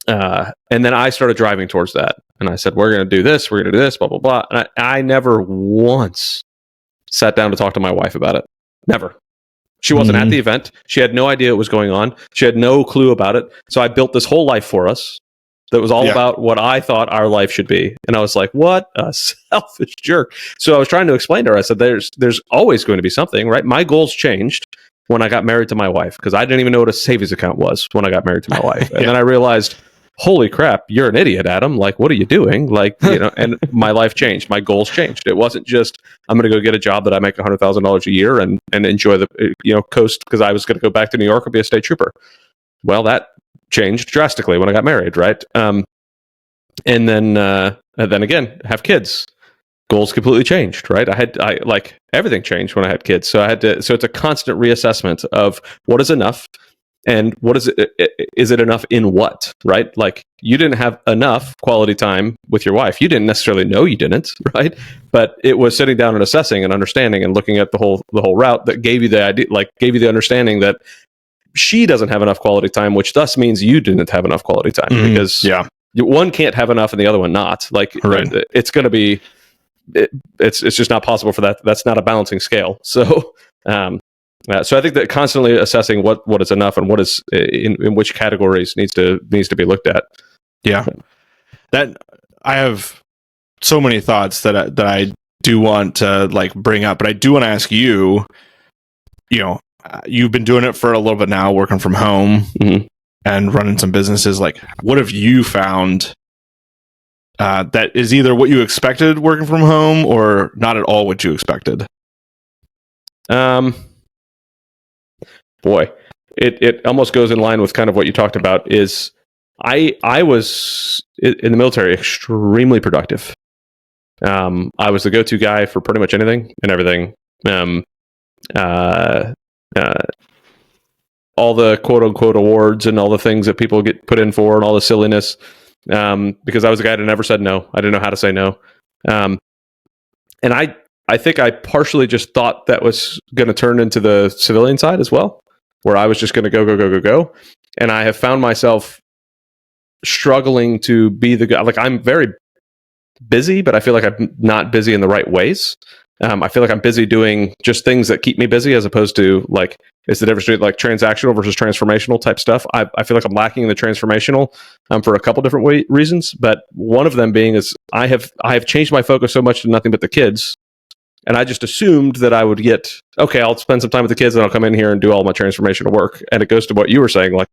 And then I started driving towards that. And I said, we're going to do this, we're going to do this, blah, blah, blah. And I never once sat down to talk to my wife about it. Never. She wasn't at the event. She had no idea what was going on. She had no clue about it. So I built this whole life for us that was all about what I thought our life should be. And I was like, what a selfish jerk. So I was trying to explain to her. I said, there's always going to be something, right? My goals changed when I got married to my wife, because I didn't even know what a savings account was when I got married to my wife. And then I realized, holy crap, you're an idiot, Adam. Like, what are you doing? Like, and my life changed. My goals changed. It wasn't just, I'm going to go get a job that I make $100,000 a year and enjoy the, coast, because I was going to go back to New York and be a state trooper. Well, that changed drastically when I got married, right? And then again, have kids. Goals completely changed, right? Everything changed when I had kids. So it's a constant reassessment of what is enough. And what is it? Is it enough in what, right? Like, you didn't have enough quality time with your wife. You didn't necessarily know you didn't, right? But it was sitting down and assessing and understanding and looking at the whole route that gave you the idea, gave you the understanding that she doesn't have enough quality time, which thus means you didn't have enough quality time, because one can't have enough and the other one not. Like, it's going to be, it's just not possible for that. That's not a balancing scale. So, so I think that constantly assessing what is enough and what is in which categories needs to be looked at. Yeah, that I have so many thoughts that I do want to bring up, but I do want to ask you. You've been doing it for a little bit now, working from home and running some businesses. Like, what have you found that is either what you expected working from home or not at all what you expected? Boy, it almost goes in line with kind of what you talked about. Is I was in the military extremely productive. I was the go-to guy for pretty much anything and everything. All the quote-unquote awards and all the things that people get put in for and all the silliness, because I was a guy that never said no. I didn't know how to say no. And I think I partially just thought that was going to turn into the civilian side as well, where I was just going to go. And I have found myself struggling to be the guy. Like, I'm very busy, but I feel like I'm not busy in the right ways. I feel like I'm busy doing just things that keep me busy, as opposed to like, it's the difference between like transactional versus transformational type stuff. I feel like I'm lacking in the transformational for a couple different reasons, but one of them being is I have changed my focus so much to nothing but the kids. And I just assumed that I would get, okay, I'll spend some time with the kids and I'll come in here and do all my transformational work. And it goes to what you were saying, like,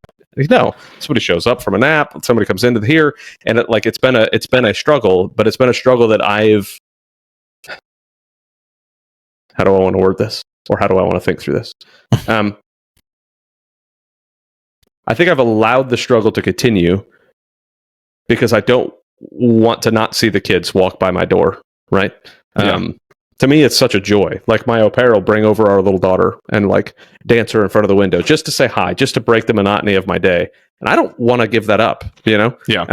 no, somebody shows up from a nap, somebody comes into here, and it's been a struggle, but it's been a struggle that how do I want to word this? Or how do I want to think through this? I think I've allowed the struggle to continue because I don't want to not see the kids walk by my door, right? Yeah. To me, it's such a joy. Like my au pair will bring over our little daughter and like dance her in front of the window just to say hi, just to break the monotony of my day. And I don't want to give that up, you know? Yeah.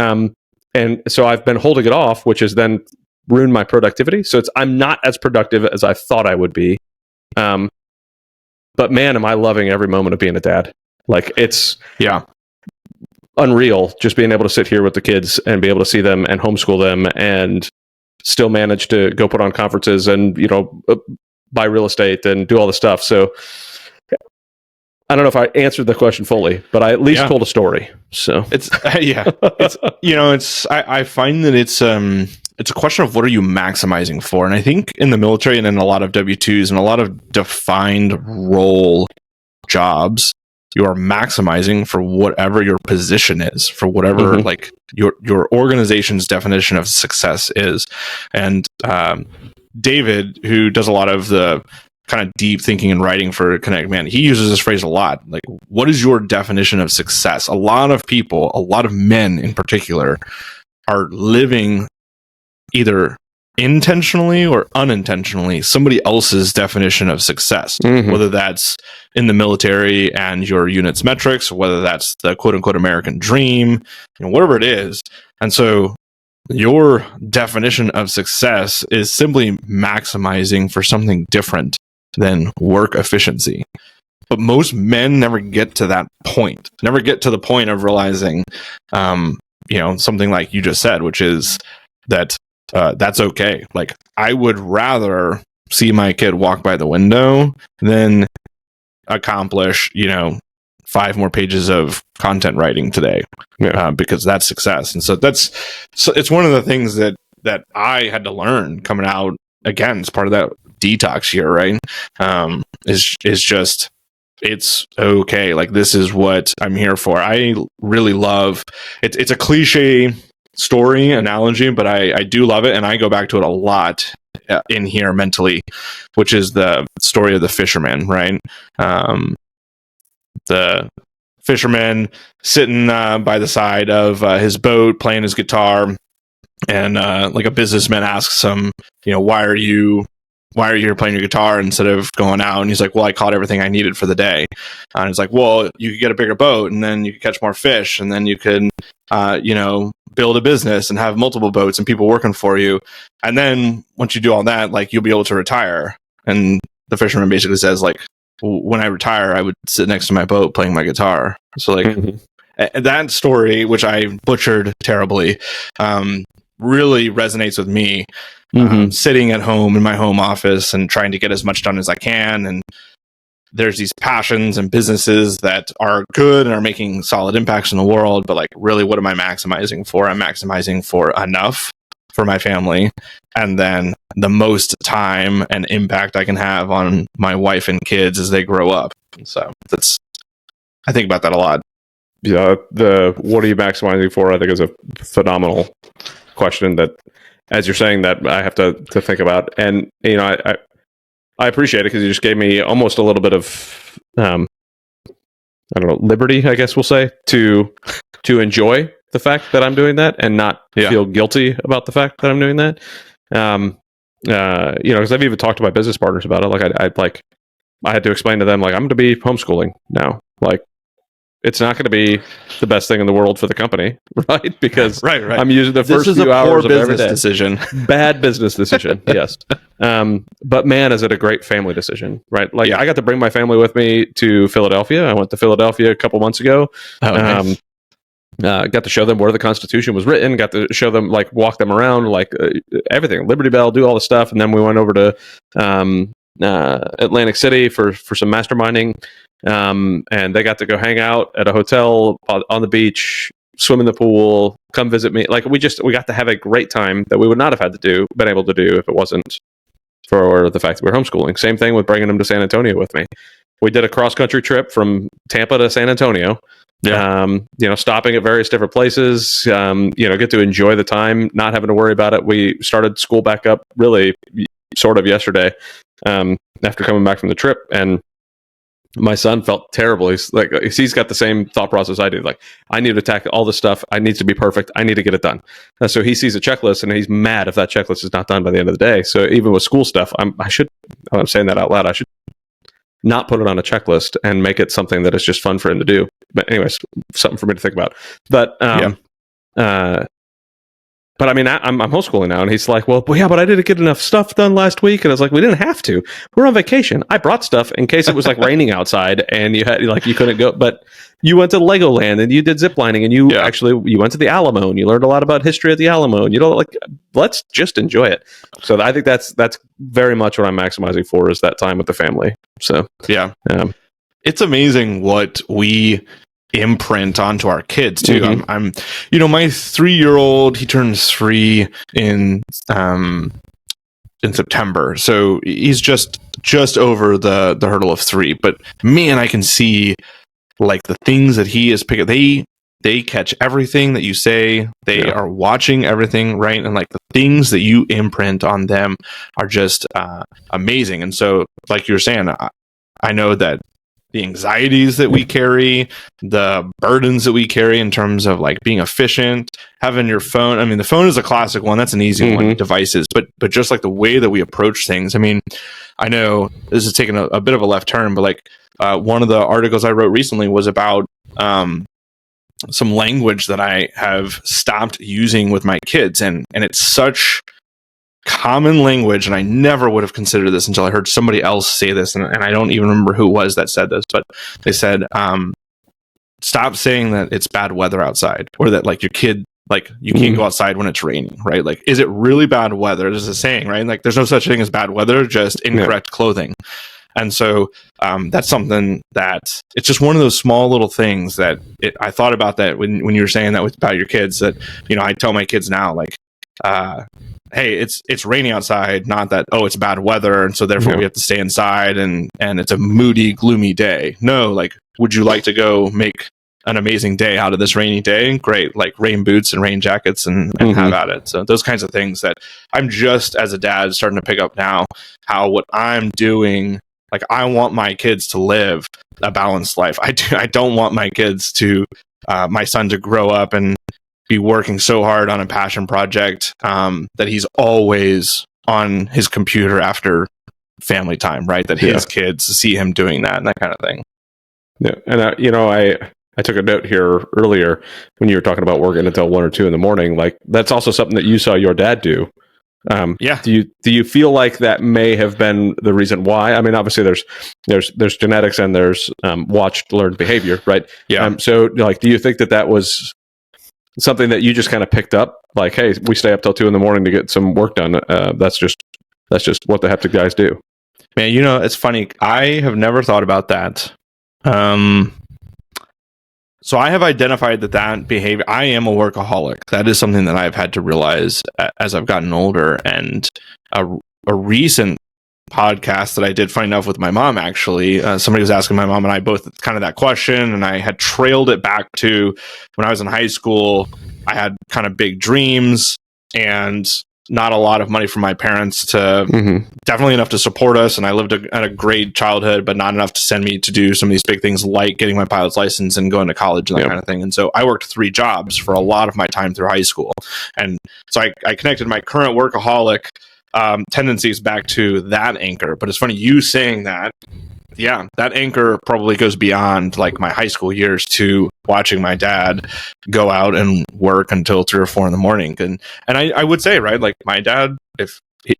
And so I've been holding it off, which has then ruined my productivity. So I'm not as productive as I thought I would be. But man, am I loving every moment of being a dad. Like it's unreal just being able to sit here with the kids and be able to see them and homeschool them and still manage to go put on conferences and, you know, buy real estate and do all the stuff. So I don't know if I answered the question fully, but I at least told a story. So it's it's, you know, I find that it's a question of what are you maximizing for? And I think in the military and in a lot of W-2s and a lot of defined role jobs, you are maximizing for whatever your position is, for whatever like your organization's definition of success is. And David, who does a lot of the kind of deep thinking and writing for Kinetic, man, he uses this phrase a lot. Like, what is your definition of success? A lot of people, a lot of men in particular, are living either intentionally or unintentionally somebody else's definition of success, whether that's in the military and your unit's metrics, whether that's the quote unquote American dream, you know, whatever it is. And so your definition of success is simply maximizing for something different than work efficiency. But most men never get to that point, never get to the point of realizing, you know, something like you just said, which is that that's okay. Like, I would rather see my kid walk by the window than accomplish, you know, 5 more pages of content writing today, because that's success. And so it's one of the things that I had to learn coming out. Again, it's part of that detox here, right? Is just, it's okay. Like, this is what I'm here for. I really love it. It's a cliche story analogy, but I do love it, and I go back to it a lot in here mentally, which is the story of the fisherman, right? The fisherman sitting by the side of his boat playing his guitar, and like a businessman asks him, you know, why are you here playing your guitar instead of going out? And he's like, well, I caught everything I needed for the day. And it's like, well, you could get a bigger boat, and then you could catch more fish, and then you could you know, build a business and have multiple boats and people working for you. And then once you do all that, like, you'll be able to retire. And the fisherman basically says, like, when I retire, I would sit next to my boat playing my guitar. So like that story, which I butchered terribly, really resonates with me. Sitting at home in my home office and trying to get as much done as I can. And there's these passions and businesses that are good and are making solid impacts in the world, but like, really, what am I maximizing for? I'm maximizing for enough for my family, and then the most time and impact I can have on my wife and kids as they grow up. So I think about that a lot. Yeah, the what are you maximizing for, I think, is a phenomenal question that, as you're saying that, I have to think about. And, you know, I appreciate it because you just gave me almost a little bit of, I don't know, liberty, I guess we'll say, to enjoy the fact that I'm doing that and not feel guilty about the fact that I'm doing that. You know, because I've even talked to my business partners about it. Like, I had to explain to them, like, I'm going to be homeschooling now. Like, it's not going to be the best thing in the world for the company, right? Because right. I'm using the first few hours of every day. Decision. Bad business decision, yes. But man, is it a great family decision, right? Like, I got to bring my family with me to Philadelphia. I went to Philadelphia a couple months ago. Nice. got to show them where the Constitution was written, got to show them, like, walk them around, like, everything, Liberty Bell, do all the stuff. And then we went over to Atlantic City for some masterminding. And they got to go hang out at a hotel on the beach, swim in the pool, come visit me. Like, we got to have a great time that we would not have been able to do if it wasn't for the fact that we're homeschooling. Same thing with bringing them to San Antonio with me. We did a cross-country trip from Tampa to San Antonio. Yeah. Stopping at various different places, get to enjoy the time, not having to worry about it. We started school back up really sort of yesterday, after coming back from the trip. And my son felt terrible. He's got the same thought process I do. Like, I need to tackle all this stuff. I need to be perfect. I need to get it done. So he sees a checklist and he's mad if that checklist is not done by the end of the day. So even with school stuff, I'm saying that out loud. I should not put it on a checklist and make it something that is just fun for him to do. But anyways, something for me to think about. But but I mean, I'm homeschooling now, and he's like, well, yeah, but I didn't get enough stuff done last week. And I was like, we didn't have to. We're on vacation. I brought stuff in case it was like raining outside and you couldn't go. But you went to Legoland and you did zip lining and you went to the Alamo and you learned a lot about history at the Alamo. And let's just enjoy it. So I think that's very much what I'm maximizing for, is that time with the family. So yeah, it's amazing what we imprint onto our kids too. Mm-hmm. I'm my 3-year-old, he turns 3 in September, so he's just over the hurdle of 3. But man, I can see like the things that he is picking. They catch everything that you say. They are watching everything, right? And like the things that you imprint on them are just amazing. And so, like you were saying, I know that the anxieties that we carry, the burdens that we carry in terms of like being efficient, having your phone. I mean, the phone is a classic one. That's an easy one, devices, but just like the way that we approach things. I mean, I know this is taking a bit of a left turn, but like one of the articles I wrote recently was about some language that I have stopped using with my kids. And it's such common language, and I never would have considered this until I heard somebody else say this, and I don't even remember who it was that said this, but they said, stop saying that it's bad weather outside, or that like your kid, like you can't go outside when it's raining, right? Like, is it really bad weather? There's a saying, right? Like, there's no such thing as bad weather, just incorrect clothing. And so that's something that it's just one of those small little things that I thought about that when you were saying that about your kids, that, I tell my kids now, like, hey, it's raining outside, not that, oh, it's bad weather, and so therefore we have to stay inside and it's a moody, gloomy day. No, like, would you like to go make an amazing day out of this rainy day? Great, like rain boots and rain jackets and have at it. So those kinds of things that I'm just, as a dad, starting to pick up now, how what I'm doing, like, I want my kids to live a balanced life. I don't want my kids to, my son to grow up and be working so hard on a passion project that he's always on his computer after family time, right? That his kids see him doing that and that kind of thing. Yeah, and I took a note here earlier when you were talking about working until 1 or 2 in the morning. Like, that's also something that you saw your dad do. Do you feel like that may have been the reason why? I mean, obviously there's genetics and there's watched learned behavior, right? Yeah. So like, do you think that was something that you just kind of picked up? Like, hey, we stay up till 2 in the morning to get some work done. That's just what the Heptig guys do. Man, it's funny. I have never thought about that. So I have identified that behavior, I am a workaholic. That is something that I've had to realize as I've gotten older. And a recent podcast that I did, funny enough, with my mom, actually, somebody was asking my mom and I both kind of that question, and I had trailed it back to when I was in high school. I had kind of big dreams and not a lot of money from my parents to definitely enough to support us. And I lived at a great childhood, but not enough to send me to do some of these big things like getting my pilot's license and going to college and that kind of thing. And so I worked 3 jobs for a lot of my time through high school. And so I connected my current workaholic tendencies back to that anchor. But it's funny you saying that. Yeah, that anchor probably goes beyond like my high school years to watching my dad go out and work until 3 or 4 in the morning. And I would say, right, like my dad, if he,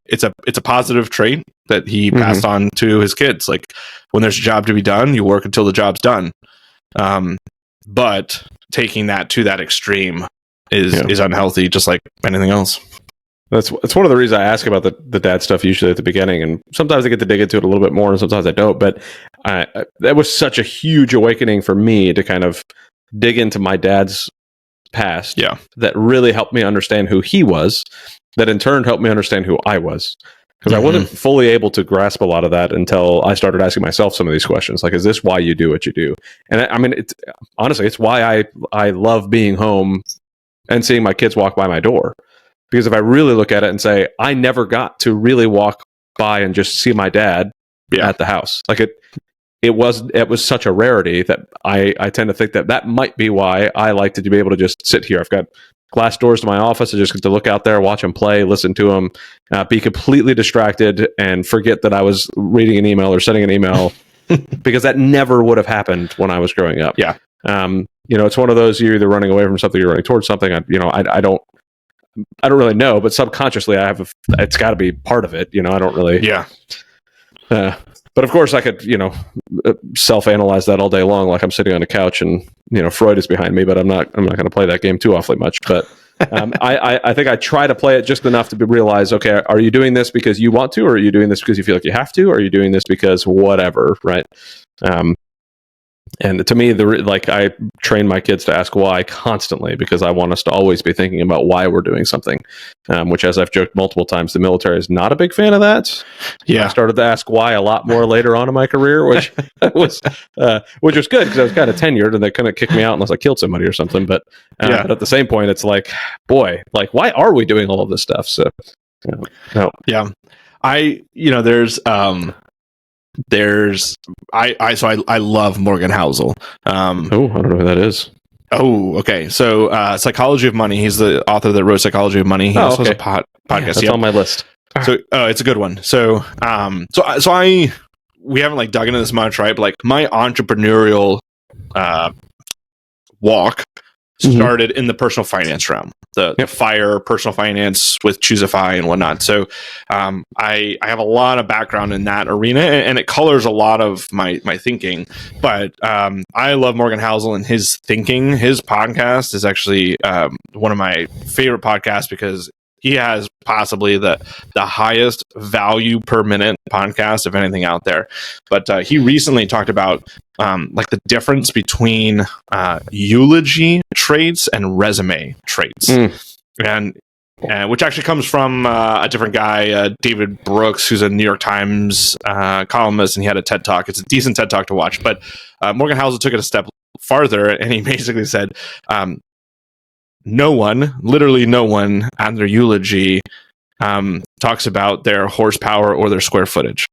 it's a positive trait that he passed on to his kids. Like, when there's a job to be done, you work until the job's done. but taking that to that extreme is unhealthy, just like anything else. That's one of the reasons I ask about the dad stuff usually at the beginning, and sometimes I get to dig into it a little bit more, and sometimes I don't. But that was such a huge awakening for me to kind of dig into my dad's past. Yeah, that really helped me understand who he was. That in turn helped me understand who I was, because I wasn't fully able to grasp a lot of that until I started asking myself some of these questions, like, is this why you do what you do? And I mean, honestly, it's why I love being home and seeing my kids walk by my door. Because if I really look at it and say, I never got to really walk by and just see my dad at the house. Like it was such a rarity that I tend to think that might be why I like to be able to just sit here. I've got glass doors to my office. I just get to look out there, watch him play, listen to him, be completely distracted and forget that I was reading an email or sending an email because that never would have happened when I was growing up. Yeah. It's one of those, you're either running away from something, you're running towards something. I don't really know, but subconsciously it's got to be part of it. I don't really. Yeah. But of course I could, self-analyze that all day long. Like I'm sitting on a couch and, Freud is behind me, but I'm not going to play that game too awfully much. But I think I try to play it just enough to realize, okay, are you doing this because you want to, or are you doing this because you feel like you have to, or are you doing this because whatever, right? And to me, I train my kids to ask why constantly, because I want us to always be thinking about why we're doing something, which, as I've joked multiple times, the military is not a big fan of that. Yeah. I started to ask why a lot more later on in my career, which was good because I was kind of tenured and they couldn't kick me out unless I killed somebody or something. But at the same point, it's like, boy, like, why are we doing all of this stuff? So, no. Yeah. I love Morgan Housel. I don't know who that is. Oh, okay. So, Psychology of Money. He's the author that wrote Psychology of Money. He also has a podcast. That's on my list. So, it's a good one. So, we haven't dug into this much, right? But my entrepreneurial walk started in the personal finance realm, the FIRE personal finance with Choosify and whatnot. So I have a lot of background in that arena, and it colors a lot of my thinking. But I love Morgan Housel and his thinking. His podcast is actually one of my favorite podcasts because he has possibly the highest value per minute podcast of anything out there. But he recently talked about the difference between eulogy traits and resume traits. And which actually comes from a different guy, David Brooks, who's a New York Times columnist, and he had a TED Talk. It's a decent TED Talk to watch. But Morgan Housel took it a step farther, and he basically said, literally no one at their eulogy talks about their horsepower or their square footage.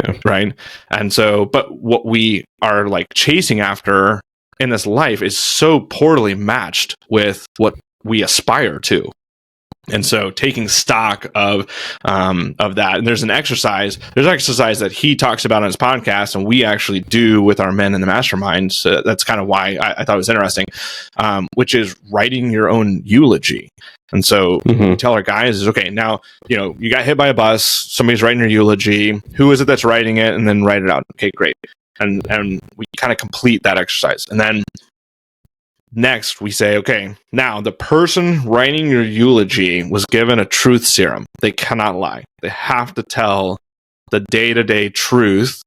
Yeah. Right. And so, but what we are chasing after in this life is so poorly matched with what we aspire to. And so taking stock of that, and there's an exercise that he talks about on his podcast, and we actually do with our men in the mastermind. So that's kind of why I thought it was interesting, which is writing your own eulogy. And so we tell our guys is, okay, now, you got hit by a bus, somebody's writing your eulogy. Who is it that's writing it? And then write it out. Okay, great. And we kind of complete that exercise. And then next, we say, okay, now the person writing your eulogy was given a truth serum. They cannot lie. They have to tell the day-to-day truth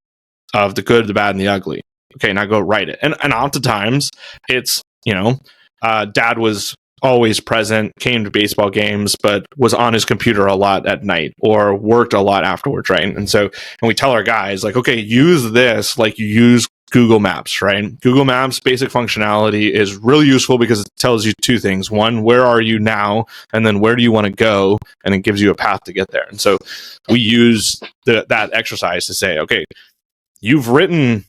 of the good, the bad, and the ugly. Okay, now go write it. And oftentimes, it's, dad was always present, came to baseball games, but was on his computer a lot at night or worked a lot afterwards, right? And we tell our guys, okay, use this like you use Google Maps, right? Google Maps basic functionality is really useful because it tells you two things. One, where are you now? And then where do you want to go? And it gives you a path to get there. And so we use that exercise to say, okay, you've written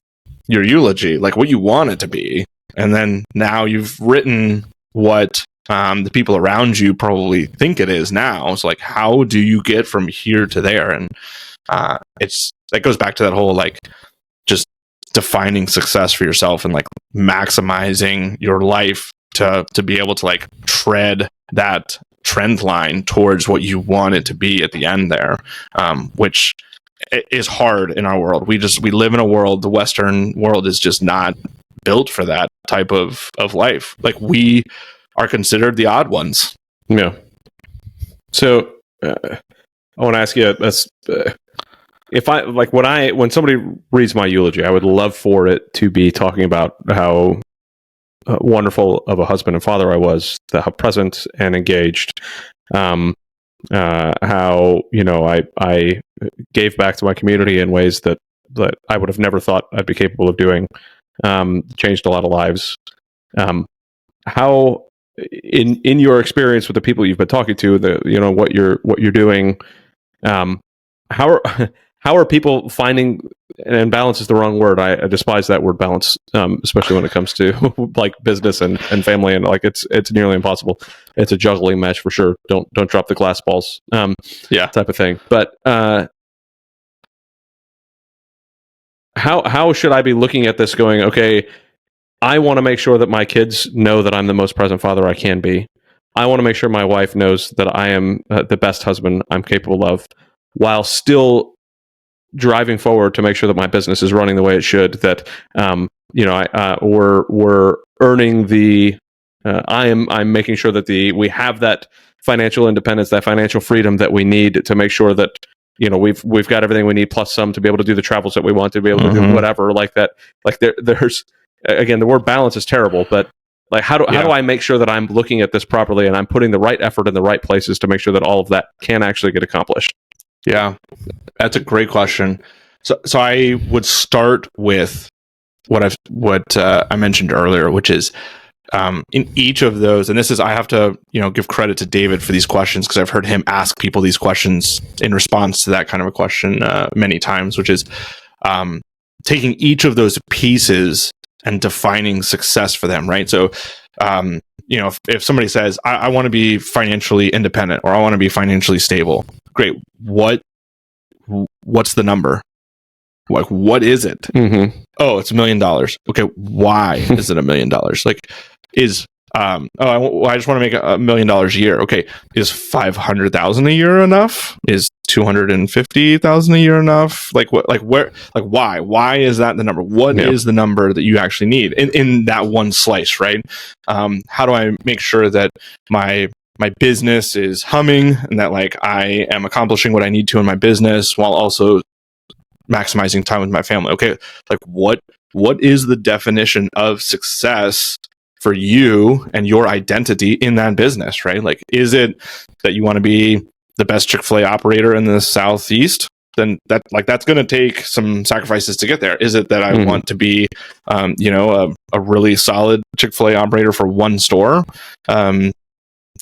your eulogy, like what you want it to be. And then now you've written what the people around you probably think it is now. So how do you get from here to there? And that goes back to that whole just defining success for yourself and maximizing your life to be able to tread that trend line towards what you want it to be at the end there, which is hard in our world. We live in a world, the Western world is just not built for that type of life. Like, we are considered the odd ones. Yeah. So I want to ask you, if I like when somebody reads my eulogy, I would love for it to be talking about how wonderful of a husband and father I was, how present and engaged, how I gave back to my community in ways that I would have never thought I'd be capable of doing. Changed a lot of lives. How in your experience with the people you've been talking to, what you're doing, how are people finding, and balance is the wrong word. I despise that word balance, especially when it comes to like business and family, and like it's nearly impossible. It's a juggling match for sure. Don't drop the glass balls. Type of thing. But how should I be looking at this going, okay, I want to make sure that my kids know that I'm the most present father I can be. I want to make sure my wife knows that I am the best husband I'm capable of, while still driving forward to make sure that my business is running the way it should, that we're earning the I'm making sure that we have that financial independence, that financial freedom that we need to make sure that we've got everything we need plus some to be able to do the travels that we want, to be able to do whatever like that. Like there's again, the word balance is terrible, but like how do I make sure that I'm looking at this properly and I'm putting the right effort in the right places to make sure that all of that can actually get accomplished? Yeah, that's a great question. So I would start with what I mentioned earlier, which is in each of those, and this is, I have to give credit to David for these questions, because I've heard him ask people these questions in response to that kind of a question many times, which is taking each of those pieces and defining success for them, right? So if somebody says, I want to be financially independent, or I want to be financially stable, great. What's the number? Like, what is it? Oh, it's $1 million. Okay, why is it $1 million? Like, is I just want to make $1 million a year. Okay, is 500,000 a year enough? Is 250,000 a year enough? Like, what? Like, where? Like, why? Why is that the number? What is the number that you actually need in that one slice, right? How do I make sure that my business is humming, and that like I am accomplishing what I need to in my business while also maximizing time with my family? Okay, like what is the definition of success for you and your identity in that business, right? Like, is it that you want to be the best Chick-fil-A operator in the Southeast? Then that's going to take some sacrifices to get there. Is it that I want to be, a really solid Chick-fil-A operator for one store?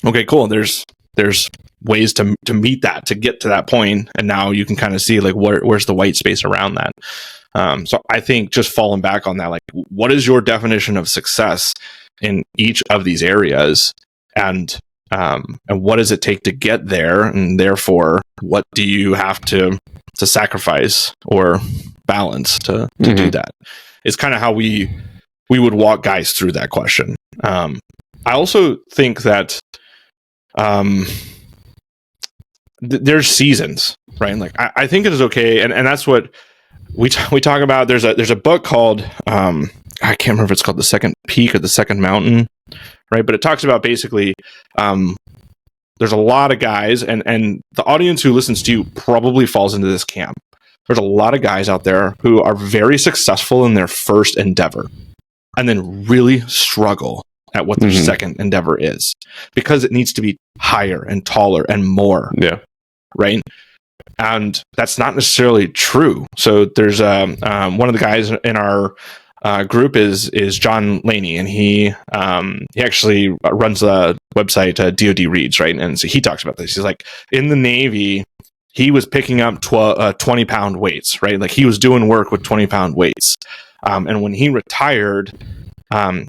Okay, cool. There's ways to meet that, to get to that point, and now you can kind of see like where's the white space around that. So I think just falling back on that, like, what is your definition of success in each of these areas, and what does it take to get there, and therefore what do you have to sacrifice or balance to do that? Is kind of how we would walk guys through that question. I also think that there's seasons, right? Like I think it is okay, and that's what we talk about. There's a book called I can't remember if it's called The Second Peak or The Second Mountain, right? But it talks about basically there's a lot of guys, and the audience who listens to you probably falls into this camp. There's a lot of guys out there who are very successful in their first endeavor, and then really struggle at what their second endeavor is, because it needs to be higher and taller and more. Yeah. Right. And that's not necessarily true. So there's one of the guys in our group is John Laney, and he actually runs the website DoD Reads, right? And so he talks about this. He's like, in the Navy, he was picking up 20-pound weights, right? Like, he was doing work with 20-pound weights. And when he retired,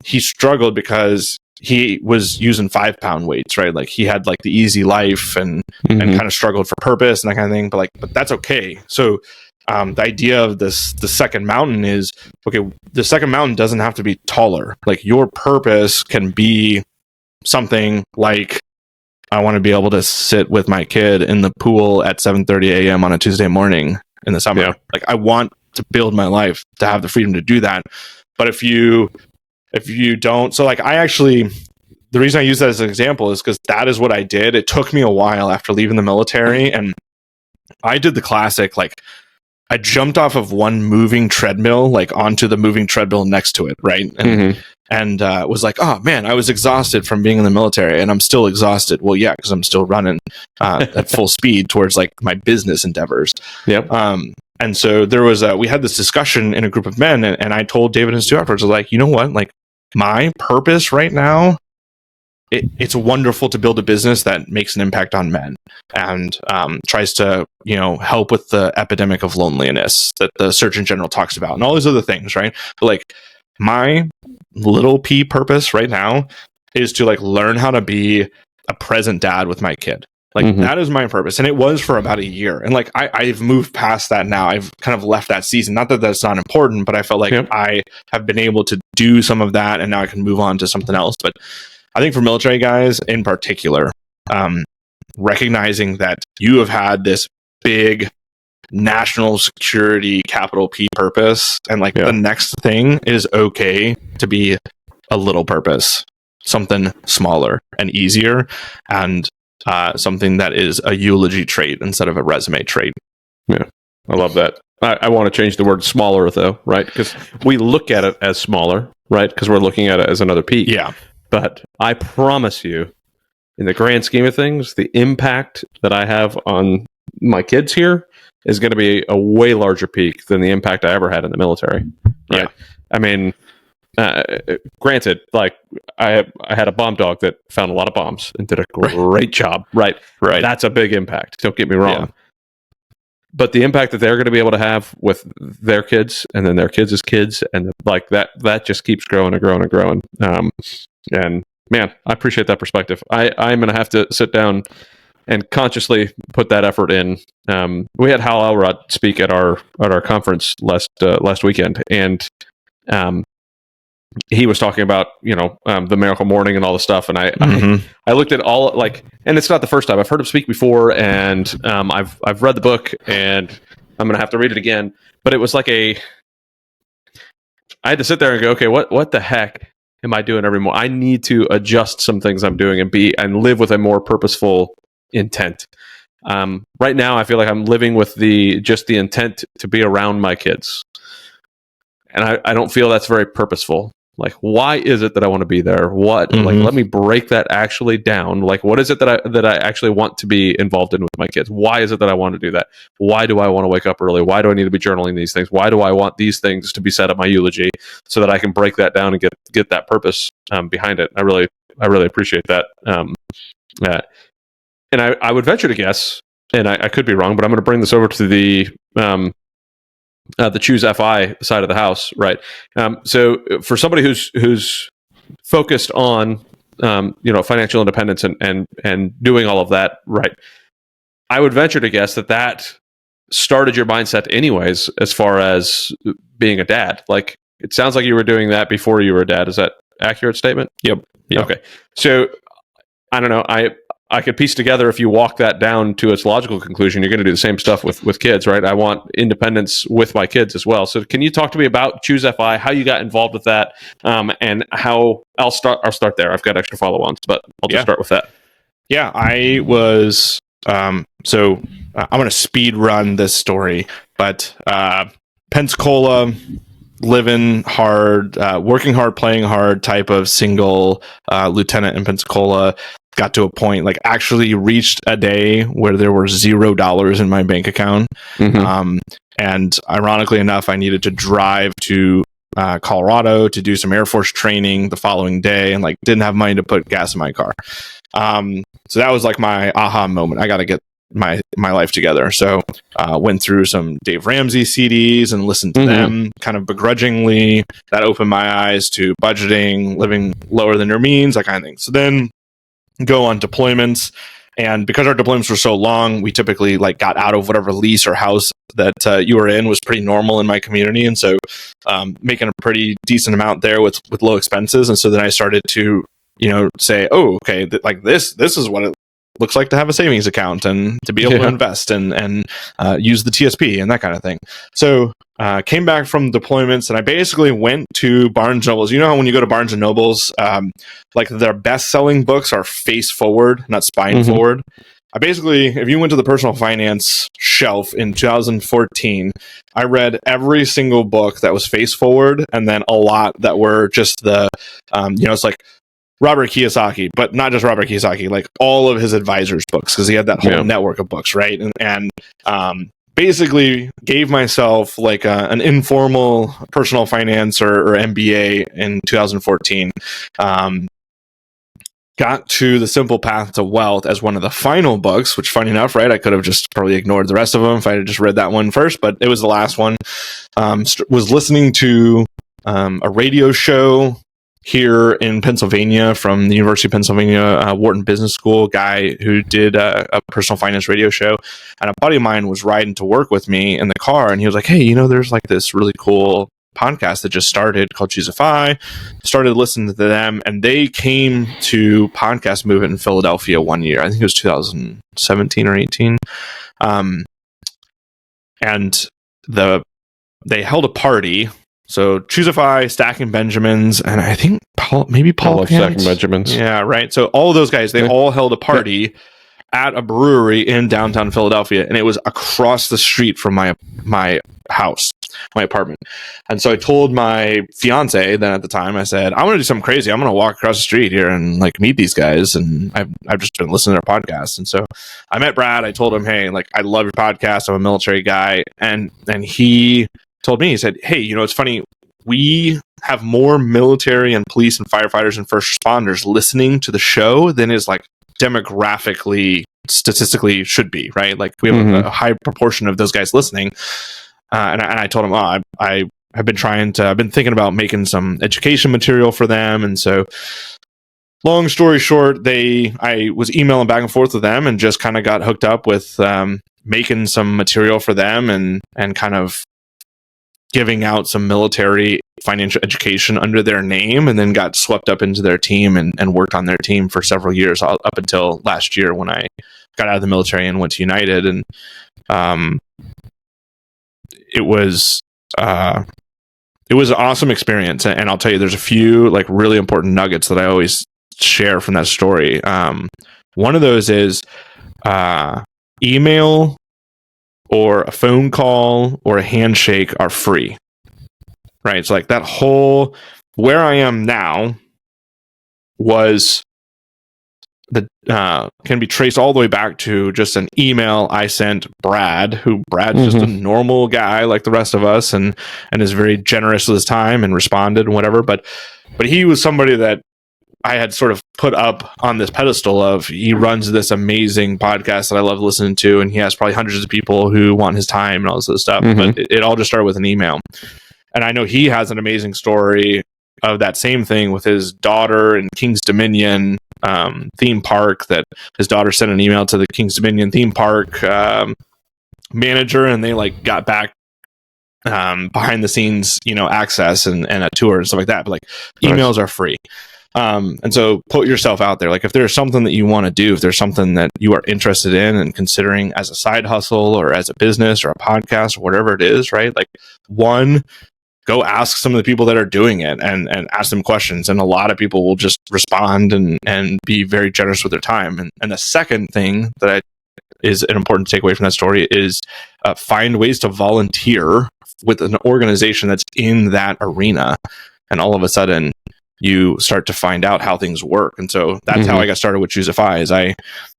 he struggled because he was using 5-pound weights, right? Like, he had like the easy life and kind of struggled for purpose and that kind of thing. But that's okay. So the idea of the second mountain is, okay, the second mountain doesn't have to be taller. Like, your purpose can be something like, I want to be able to sit with my kid in the pool at 7:30 a.m. on a Tuesday morning in the summer. Yeah. Like, I want to build my life to have the freedom to do that. But if you don't, so like the reason I use that as an example is because that is what I did. It took me a while after leaving the military, and I did the classic, like I jumped off of one moving treadmill, like onto the moving treadmill next to it, right? And was like, oh man, I was exhausted from being in the military, and I'm still exhausted. Well, yeah, because I'm still running at full speed towards like my business endeavors. Yep. And so we had this discussion in a group of men, and I told David and Stu afterwards, I was like, you know what? Like my purpose right now, it's wonderful to build a business that makes an impact on men and tries to, help with the epidemic of loneliness that the Surgeon General talks about and all these other things, right? But like my little p purpose right now is to like learn how to be a present dad with my kid. Like that is my purpose. And it was for about a year. And like I've moved past that now. I've kind of left that season. Not that that's not important, but I felt like I have been able to do some of that, and now I can move on to something else. But I think for military guys in particular, recognizing that you have had this big national security capital P purpose, and like the next thing is okay to be a little purpose, something smaller and easier, and something that is a eulogy trait instead of a resume trait. Yeah, I love that. I want to change the word smaller though, right? Because we look at it as smaller, right? Because we're looking at it as another peak. Yeah. But I promise you, in the grand scheme of things, the impact that I have on my kids here is going to be a way larger peak than the impact I ever had in the military. Right? Yeah. I mean, granted, like I had a bomb dog that found a lot of bombs and did a great job. Right. That's a big impact. Don't get me wrong. Yeah. But the impact that they're going to be able to have with their kids and then their kids' kids, and like that just keeps growing and growing and growing. And man, I appreciate that perspective. I'm going to have to sit down and consciously put that effort in. We had Hal Elrod speak at our conference last weekend, and he was talking about the Miracle Morning and all the stuff, and I looked at all and it's not the first time I've heard him speak before, and I've read the book, and I'm going to have to read it again. But it was like I had to sit there and go, okay, what the heck am I doing every morning? I need to adjust some things I'm doing and live with a more purposeful intent. Right now, I feel like I'm living with the intent to be around my kids, and I don't feel that's very purposeful. Like, why is it that I want to be there? What? Like, let me break that actually down. Like, what is it that I actually want to be involved in with my kids? Why is it that I want to do that? Why do I want to wake up early? Why do I need to be journaling these things? Why do I want these things to be said at my eulogy so that I can break that down and get that purpose behind it? I really appreciate that. And I would venture to guess, and I could be wrong, but I'm going to bring this over to the Choose FI side of the house, right? So for somebody who's focused on financial independence and doing all of that, right? I would venture to guess that started your mindset anyways, as far as being a dad. Like, it sounds like you were doing that before you were a dad. Is that an accurate statement? Yep. Okay. So I don't know. I could piece together, if you walk that down to its logical conclusion, you're going to do the same stuff with kids, right? I want independence with my kids as well. So can you talk to me about Choose FI, how you got involved with that, and how I'll start there. I've got extra follow-ons, but I'll just start with that. Yeah, I was, so I'm going to speed run this story, but Pensacola, living hard, working hard, playing hard type of single lieutenant in Pensacola. Got to a point, like actually reached a day where there were $0 in my bank account. And ironically enough, I needed to drive to Colorado to do some Air Force training the following day, and like didn't have money to put gas in my car. So that was like my aha moment. I got to get my life together. So went through some Dave Ramsey CDs and listened to them kind of begrudgingly. That opened my eyes to budgeting, living lower than your means, that kind of thing. So then go on deployments, and because our deployments were so long, we typically like got out of whatever lease or house that you were in was pretty normal in my community, and so making a pretty decent amount there with low expenses. And so then I started to say, oh, okay, like this is what looks like to have a savings account and to be able to invest and use the TSP and that kind of thing. So came back from deployments, and I basically went to Barnes & Nobles. You know how when you go to Barnes & Nobles, like their best-selling books are face forward, not spine forward. I basically, if you went to the personal finance shelf in 2014, I read every single book that was face forward, and then a lot that were just the, it's like Robert Kiyosaki, but not just Robert Kiyosaki, like all of his advisors' books, because he had that whole network of books, right? And basically gave myself like an informal personal finance or MBA in 2014. Got to The Simple Path to Wealth as one of the final books, which funny enough, right? I could have just probably ignored the rest of them if I had just read that one first, but it was the last one. Was listening to a radio show here in Pennsylvania from the University of Pennsylvania, Wharton Business School guy who did a personal finance radio show. And a buddy of mine was riding to work with me in the car, and he was like, hey, there's like this really cool podcast that just started called Choosify. Started listening to them, and they came to Podcast Movement in Philadelphia one year. I think it was 2017 or 18. And they held a party. So Choosify, Stacking Benjamins, and I think Paul Stacking Benjamins. Yeah, right. So all of those guys, they all held a party at a brewery in downtown Philadelphia, and it was across the street from my house, my apartment. And so I told my fiance then at the time, I said, I'm going to do something crazy. I'm going to walk across the street here and like meet these guys. And I've just been listening to their podcast. And so I met Brad. I told him, hey, like, I love your podcast. I'm a military guy. And he told me, he said, hey, it's funny. We have more military and police and firefighters and first responders listening to the show than is like demographically, statistically should be, right? Like we have a high proportion of those guys listening. And I told him, I have been I've been thinking about making some education material for them. And so long story short, I was emailing back and forth with them and just kind of got hooked up with making some material for them and kind of giving out some military financial education under their name, and then got swept up into their team and worked on their team for several years up until last year when I got out of the military and went to United. And it was an awesome experience. And I'll tell you, there's a few like really important nuggets that I always share from that story. One of those is email or a phone call or a handshake are free, right? It's like that whole where I am now was can be traced all the way back to just an email I sent Brad's just a normal guy like the rest of us and is very generous with his time and responded and whatever. But he was somebody that I had sort of put up on this pedestal of, he runs this amazing podcast that I love listening to, and he has probably hundreds of people who want his time and all this other stuff. But it all just started with an email. And I know he has an amazing story of that same thing with his daughter in King's Dominion theme park, that his daughter sent an email to the King's Dominion theme park manager, and they like got back behind the scenes, access and a tour and stuff like that. But like emails are free. And so put yourself out there. Like if there's something that you want to do, if there's something that you are interested in and considering as a side hustle or as a business or a podcast or whatever it is, right? Like go ask some of the people that are doing it and ask them questions. And a lot of people will just respond and be very generous with their time. And the second thing that is an important takeaway from that story is find ways to volunteer with an organization that's in that arena. And all of a sudden you start to find out how things work. And so that's how I got started with Choosify. Is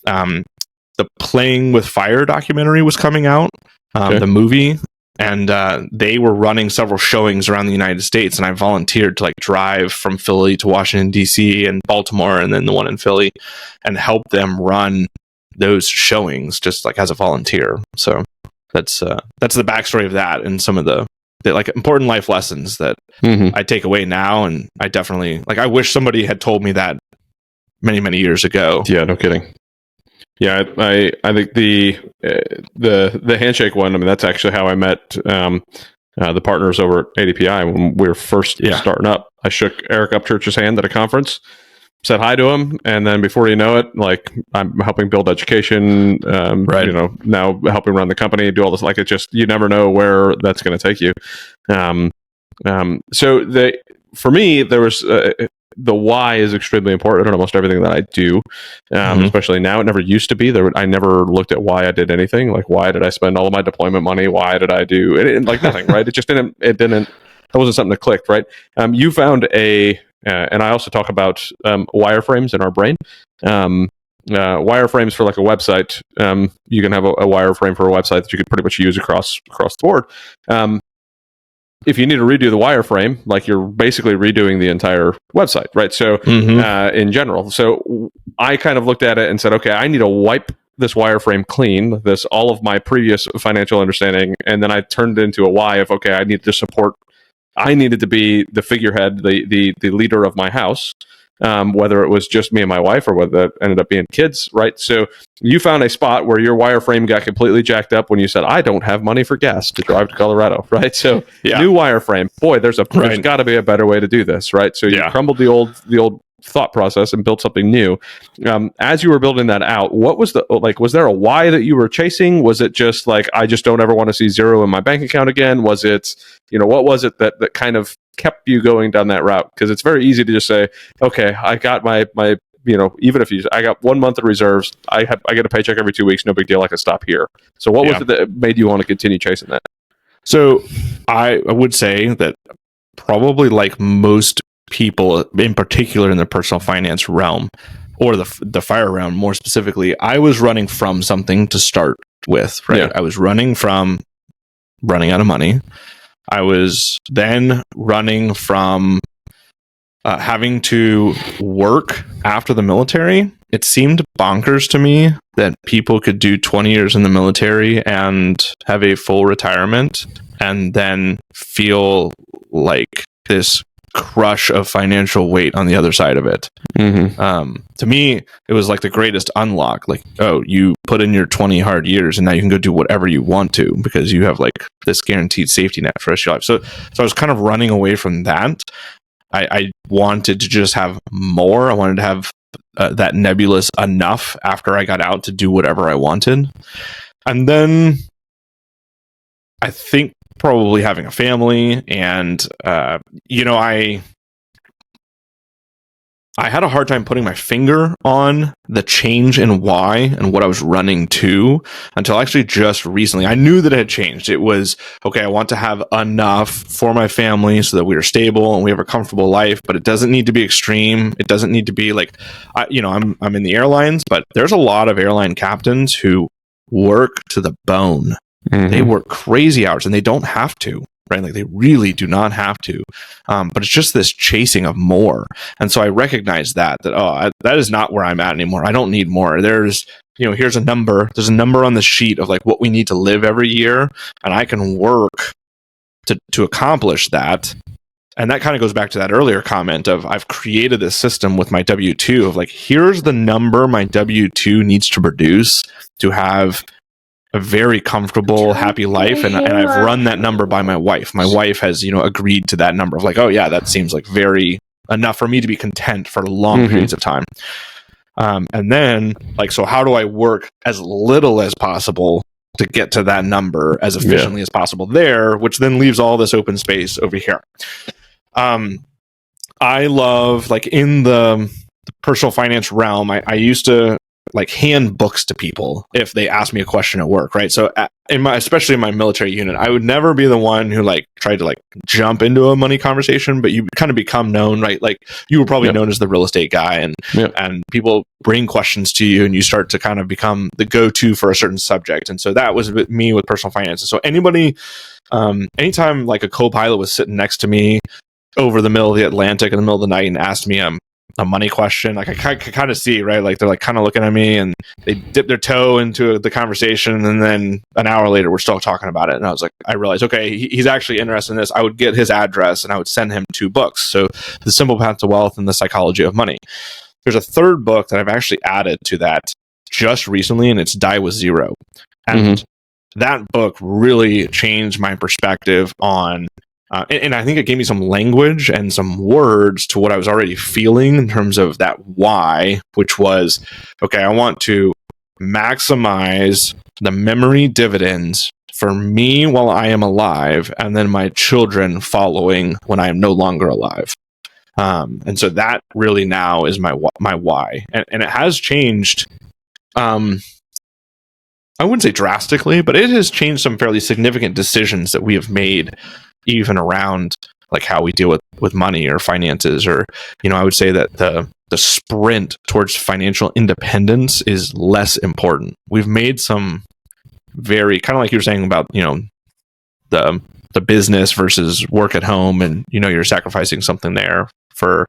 the Playing with Fire documentary was coming out, the movie, and they were running several showings around the United States, and I volunteered to like drive from Philly to Washington, D.C. and Baltimore, and then the one in Philly, and help them run those showings just like as a volunteer. So that's the backstory of that and some of the like important life lessons that I take away now. And I definitely I wish somebody had told me that many, many years ago. Yeah, no kidding. Yeah, I think the handshake one, I mean, that's actually how I met the partners over at ADPI when we were first starting up. I shook Eric Upchurch's hand at a conference, said hi to him, and then before you know it, like I'm helping build education, Right. now helping run the company, do all this. Like, it just, you never know where that's going to take you. So for me, there was the why is extremely important in almost everything that I do, especially now. It never used to be. I never looked at why I did anything. Like, why did I spend all of my deployment money? Why did I do it? Like nothing, right? It just didn't. That wasn't something that clicked, right? You found and I also talk about wireframes in our brain. Wireframes for like a website. You can have a wireframe for a website that you could pretty much use across the board. If you need to redo the wireframe, like, you're basically redoing the entire website, right? So in general, so I kind of looked at it and said, okay, I need to wipe this wireframe clean, all of my previous financial understanding, and then I turned it into a why of, okay, I needed to be the figurehead, the leader of my house, whether it was just me and my wife or whether it ended up being kids, right? So you found a spot where your wireframe got completely jacked up when you said, I don't have money for gas to drive to Colorado, right? So new wireframe, boy, there's got to be a better way to do this, right? So you crumbled the old thought process and built something new. As you were building that out, what was was there a why that you were chasing? Was it just like, I just don't ever want to see zero in my bank account again? Was it, what was it that kind of kept you going down that route? Because it's very easy to just say, okay, I got my even if I got 1 month of reserves, I get a paycheck every 2 weeks, no big deal, I can stop here. So what was it that made you want to continue chasing that? So I would say that probably, like most people, in particular in the personal finance realm, or the fire realm more specifically, I was running from something to start with, right? I was running from running out of money. I was then running from having to work after the military. It seemed bonkers to me that people could do 20 years in the military and have a full retirement and then feel like this crush of financial weight on the other side of it. To me, it was like the greatest unlock. Like, oh, you put in your 20 hard years and now you can go do whatever you want to because you have like this guaranteed safety net for the rest of your life. So I was kind of running away from that. I wanted to just have more. I wanted to have that nebulous enough after I got out to do whatever I wanted. And then I think probably having a family and, I had a hard time putting my finger on the change in why and what I was running to until actually just recently. I knew that it had changed. It was, okay, I want to have enough for my family so that we are stable and we have a comfortable life, but it doesn't need to be extreme. It doesn't need to be like, I'm in the airlines, but there's a lot of airline captains who work to the bone. They work crazy hours and they don't have to. Right? Like, they really do not have to. But it's just this chasing of more. And so I recognize that that is not where I'm at anymore. I don't need more. There's, here's a number. There's a number on the sheet of like what we need to live every year. And I can work to accomplish that. And that kind of goes back to that earlier comment of I've created this system with my W-2 of like, here's the number my W-2 needs to produce to have a very comfortable, happy life, and I've run that number by my wife. My wife has, agreed to that number of like, oh yeah, that seems like very enough for me to be content for long periods of time. And then, like, so how do I work as little as possible to get to that number as efficiently as possible there, which then leaves all this open space over here. I love, like, in the personal finance realm, I used to like hand books to people if they asked me a question at work, right? So especially in my military unit, I would never be the one who like tried to like jump into a money conversation, but you kind of become known, right? Like, you were probably known as the real estate guy, and people bring questions to you and you start to kind of become the go-to for a certain subject. And so that was me with personal finance. So anytime like a co-pilot was sitting next to me over the middle of the Atlantic in the middle of the night and asked me a money question, like, I could kind of see, right? Like, they're like kind of looking at me and they dip their toe into the conversation, and then an hour later we're still talking about it. And I was like, I realized, okay, he's actually interested in this. I would get his address and I would send him 2 books. So The Simple Path to Wealth and The Psychology of Money. There's a third book that I've actually added to that just recently, and it's Die with Zero. And that book really changed my perspective on And I think it gave me some language and some words to what I was already feeling in terms of that why, which was, okay, I want to maximize the memory dividends for me while I am alive, and then my children following when I am no longer alive. And so that really now is my why, and it has changed. I wouldn't say drastically, but it has changed some fairly significant decisions that we have made, even around like how we deal with money or finances, or I would say that the sprint towards financial independence is less important. We've made some very kind of like you were saying about the business versus work at home, and you're sacrificing something there for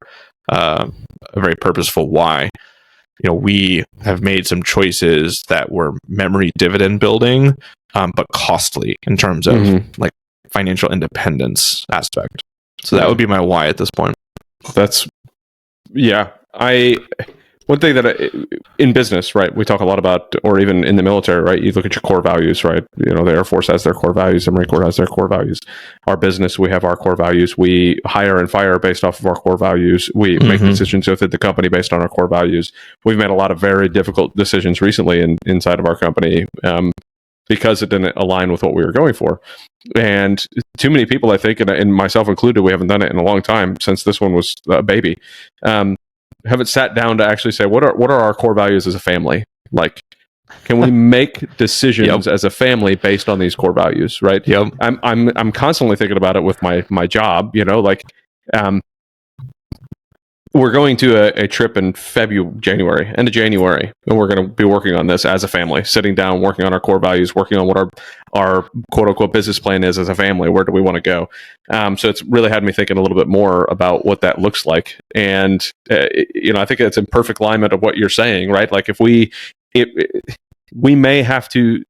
a very purposeful why. We have made some choices that were memory dividend building, but costly in terms of like financial independence aspect. So that would be my why at this point. That's one thing that in business, right, we talk a lot about, or even in the military, right, you look at your core values, right? The Air Force has their core values, the Marine Corps has their core values. Our business, we have our core values. We hire and fire based off of our core values. We make decisions within the company based on our core values. We've made a lot of very difficult decisions recently inside of our company because it didn't align with what we were going for. And too many people, I think, and myself included, we haven't done it in a long time since this one was a baby, haven't sat down to actually say, what are our core values as a family? Like, can we make decisions as a family based on these core values? Right. Yep. I'm constantly thinking about it with my job, we're going to a trip in January, end of January, and we're going to be working on this as a family, sitting down, working on our core values, working on what our quote unquote business plan is as a family. Where do we want to go? So it's really had me thinking a little bit more about what that looks like. And, I think it's in perfect alignment of what you're saying, right? Like if we may have to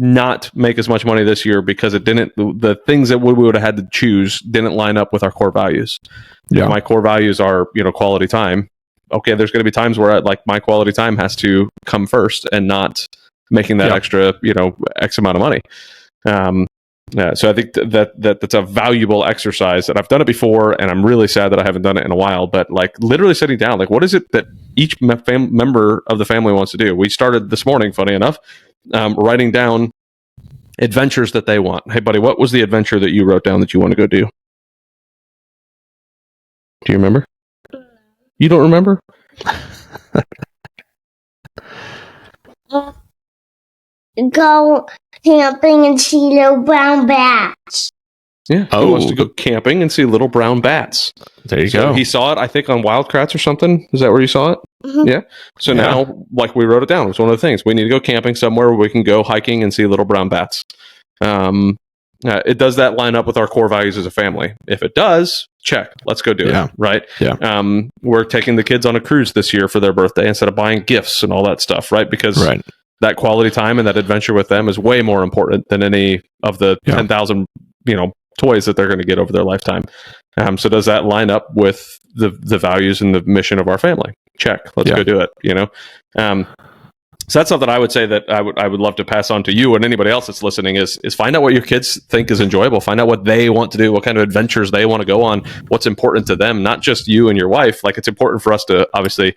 not make as much money this year because the things that we would have had to choose didn't line up with our core values. Yeah. My core values are, quality time. Okay, there's going to be times where my quality time has to come first and not making that extra, X amount of money. So I think that's a valuable exercise, and I've done it before, and I'm really sad that I haven't done it in a while. But literally sitting down, what is it that each member of the family wants to do? We started this morning, funny enough, writing down adventures that they want. Hey, buddy, what was the adventure that you wrote down that you want to go do? Do you remember? You don't remember? Go camping and see little brown bats. Yeah, he wants to go camping and see little brown bats. There you go. He saw it, I think, on Wildcrats or something. Is that where you saw it? Mm-hmm. Yeah. So now, we wrote it down. It was one of the things. We need to go camping somewhere where we can go hiking and see little brown bats. Does that line up with our core values as a family? If it does, check. Let's go do it. Right? Yeah. We're taking the kids on a cruise this year for their birthday instead of buying gifts and all that stuff, right? Because that quality time and that adventure with them is way more important than any of the 10,000, toys that they're going to get over their lifetime. So does that line up with the values and the mission of our family? Check. Let's go do it. So that's something I would say that I would love to pass on to you and anybody else that's listening is find out what your kids think is enjoyable. Find out what they want to do, what kind of adventures they want to go on, what's important to them, not just you and your wife. It's important for us to obviously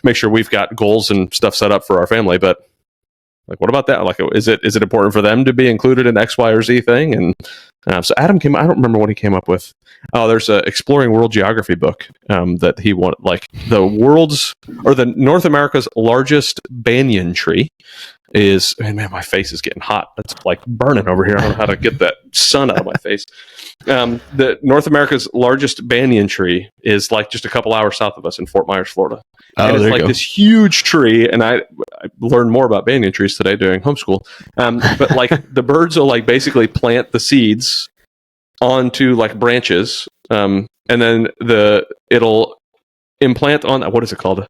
make sure we've got goals and stuff set up for our family, but what about that? Is it important for them to be included in X, Y, or Z thing? And so Adam I don't remember what he came up with. Oh, there's a Exploring World Geography book that he wanted, the North America's largest banyan tree is, man, my face is getting hot. It's burning over here. I don't know how to get that sun out of my face. The North America's largest banyan tree is just a couple hours south of us in Fort Myers, Florida. And it's this huge tree. And I learned more about banyan trees today doing homeschool. But the birds will basically plant the seeds onto branches. And then it'll implant on, what is it called?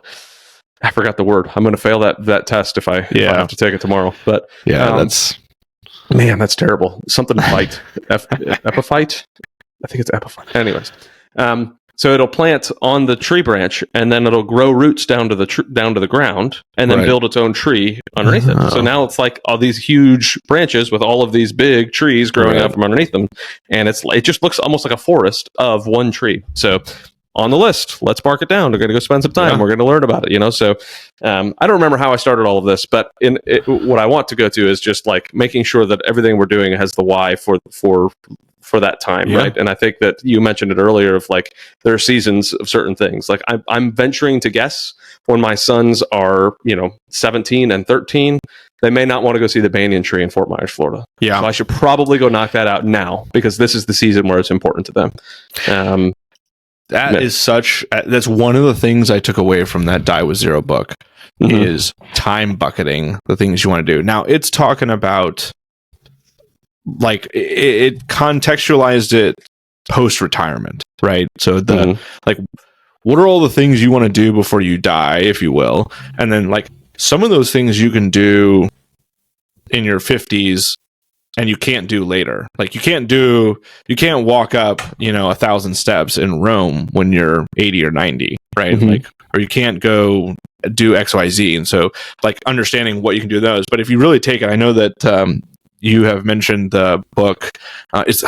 I forgot the word. I'm going to fail that test if I have to take it tomorrow. But that's terrible. Something to fight. Epiphyte. I think it's epiphyte. Anyways, So it'll plant on the tree branch, and then it'll grow roots down to the ground, and then build its own tree underneath it. So now it's like all these huge branches with all of these big trees growing out from underneath them, and it just looks almost like a forest of one tree. So on the list, let's mark it down. We're going to go spend some time. We're going to learn about it. So I don't remember how I started all of this, but what I want to go to is just like making sure that everything we're doing has the why for that time, right? And I think that you mentioned it earlier of like there are seasons of certain things. Like I'm venturing to guess when my sons are 17 and 13, they may not want to go see the banyan tree in Fort Myers, Florida. So I should probably go knock that out now because this is the season where it's important to them. That's one of the things I took away from that Die with Zero book is time bucketing the things you want to do. Now it's talking about like it contextualized it post retirement, right? So like what are all the things you want to do before you die, if you will, and then like some of those things you can do in your 50s and you can't do later. Like you can't walk up 1,000 steps in Rome when you're 80 or 90, right? Like, or you can't go do XYZ. And so like understanding what you can do those, but if you really take it, I know that you have mentioned the book. It's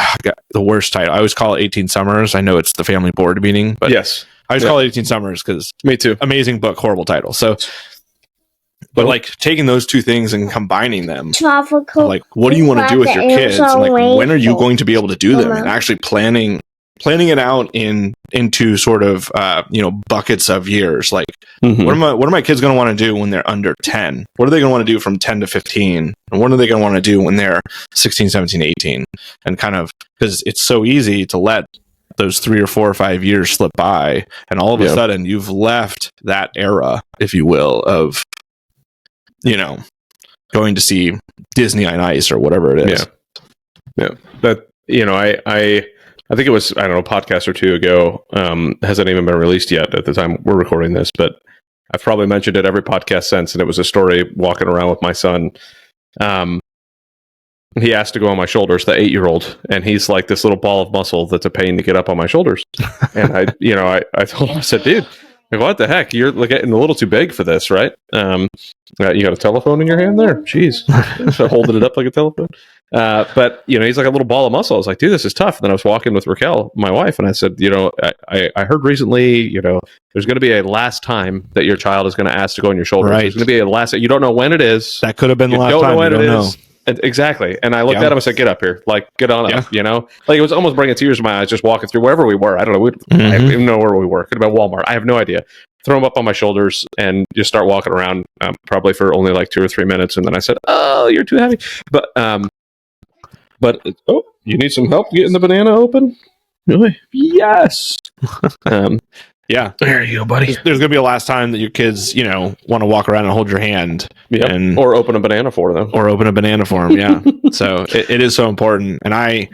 the worst title. I always call it 18 Summers. I know it's the family board meeting, but yes, I always call it 18 Summers because me too. Amazing book, horrible title. So, but like taking those two things and combining them, like what do you want to do with your kids? And like when are you going to be able to do them? And actually planning it out into sort of buckets of years. Like what are my kids going to want to do when they're under 10? What are they going to want to do from 10 to 15? And what are they going to want to do when they're 16, 17, 18? And kind of because it's so easy to let those 3 or 4 or 5 years slip by, and all of a sudden you've left that era, if you will, of going to see Disney on Ice or whatever it is. Yeah. But I think it was, I don't know, a podcast or two ago, hasn't even been released yet at the time we're recording this, but I've probably mentioned it every podcast since, and it was a story walking around with my son. He asked to go on my shoulders, the 8-year-old, and he's like this little ball of muscle that's a pain to get up on my shoulders. And I told him, I said, dude, like, what the heck? You're getting a little too big for this, right? You got a telephone in your hand there? Jeez. So holding it up like a telephone. But he's like a little ball of muscle. I was like, dude, this is tough. And then I was walking with Raquel, my wife, and I said, I heard recently, there's going to be a last time that your child is going to ask to go on your shoulder. Right. There's going to be a last. You don't know when it is. That could have been the last time. You don't know when it is. Exactly. And I looked at him and said, get up here. Like, get on up, Like, it was almost bringing tears to my eyes just walking through wherever we were. I don't know. I don't even know where we were. Could have been Walmart. I have no idea. Throw him up on my shoulders and just start walking around, probably for only like 2 or 3 minutes. And then I said, oh, you're too heavy. But you need some help getting the banana open? Really? Yes. Yeah. There you go, buddy. There's going to be a last time that your kids, want to walk around and hold your hand. Yep. Or open a banana for them. Yeah. So it is so important. And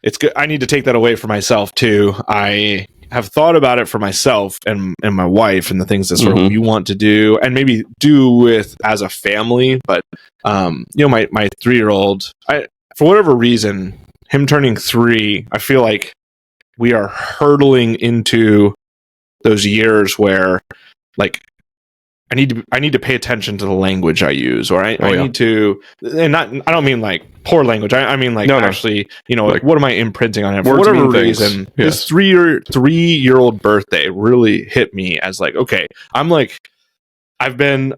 it's good. I need to take that away for myself too. I have thought about it for myself and my wife and the things that sort of we want to do and maybe do with as a family. But, my 3-year-old, for whatever reason, him turning 3, I feel like we are hurtling into those years where like I need to pay attention to the language I use, or I need to, and I don't mean like poor language. I mean like actually, like what am I imprinting on him? For whatever reason, his 3-year-old birthday really hit me as like, okay, I'm like, I've been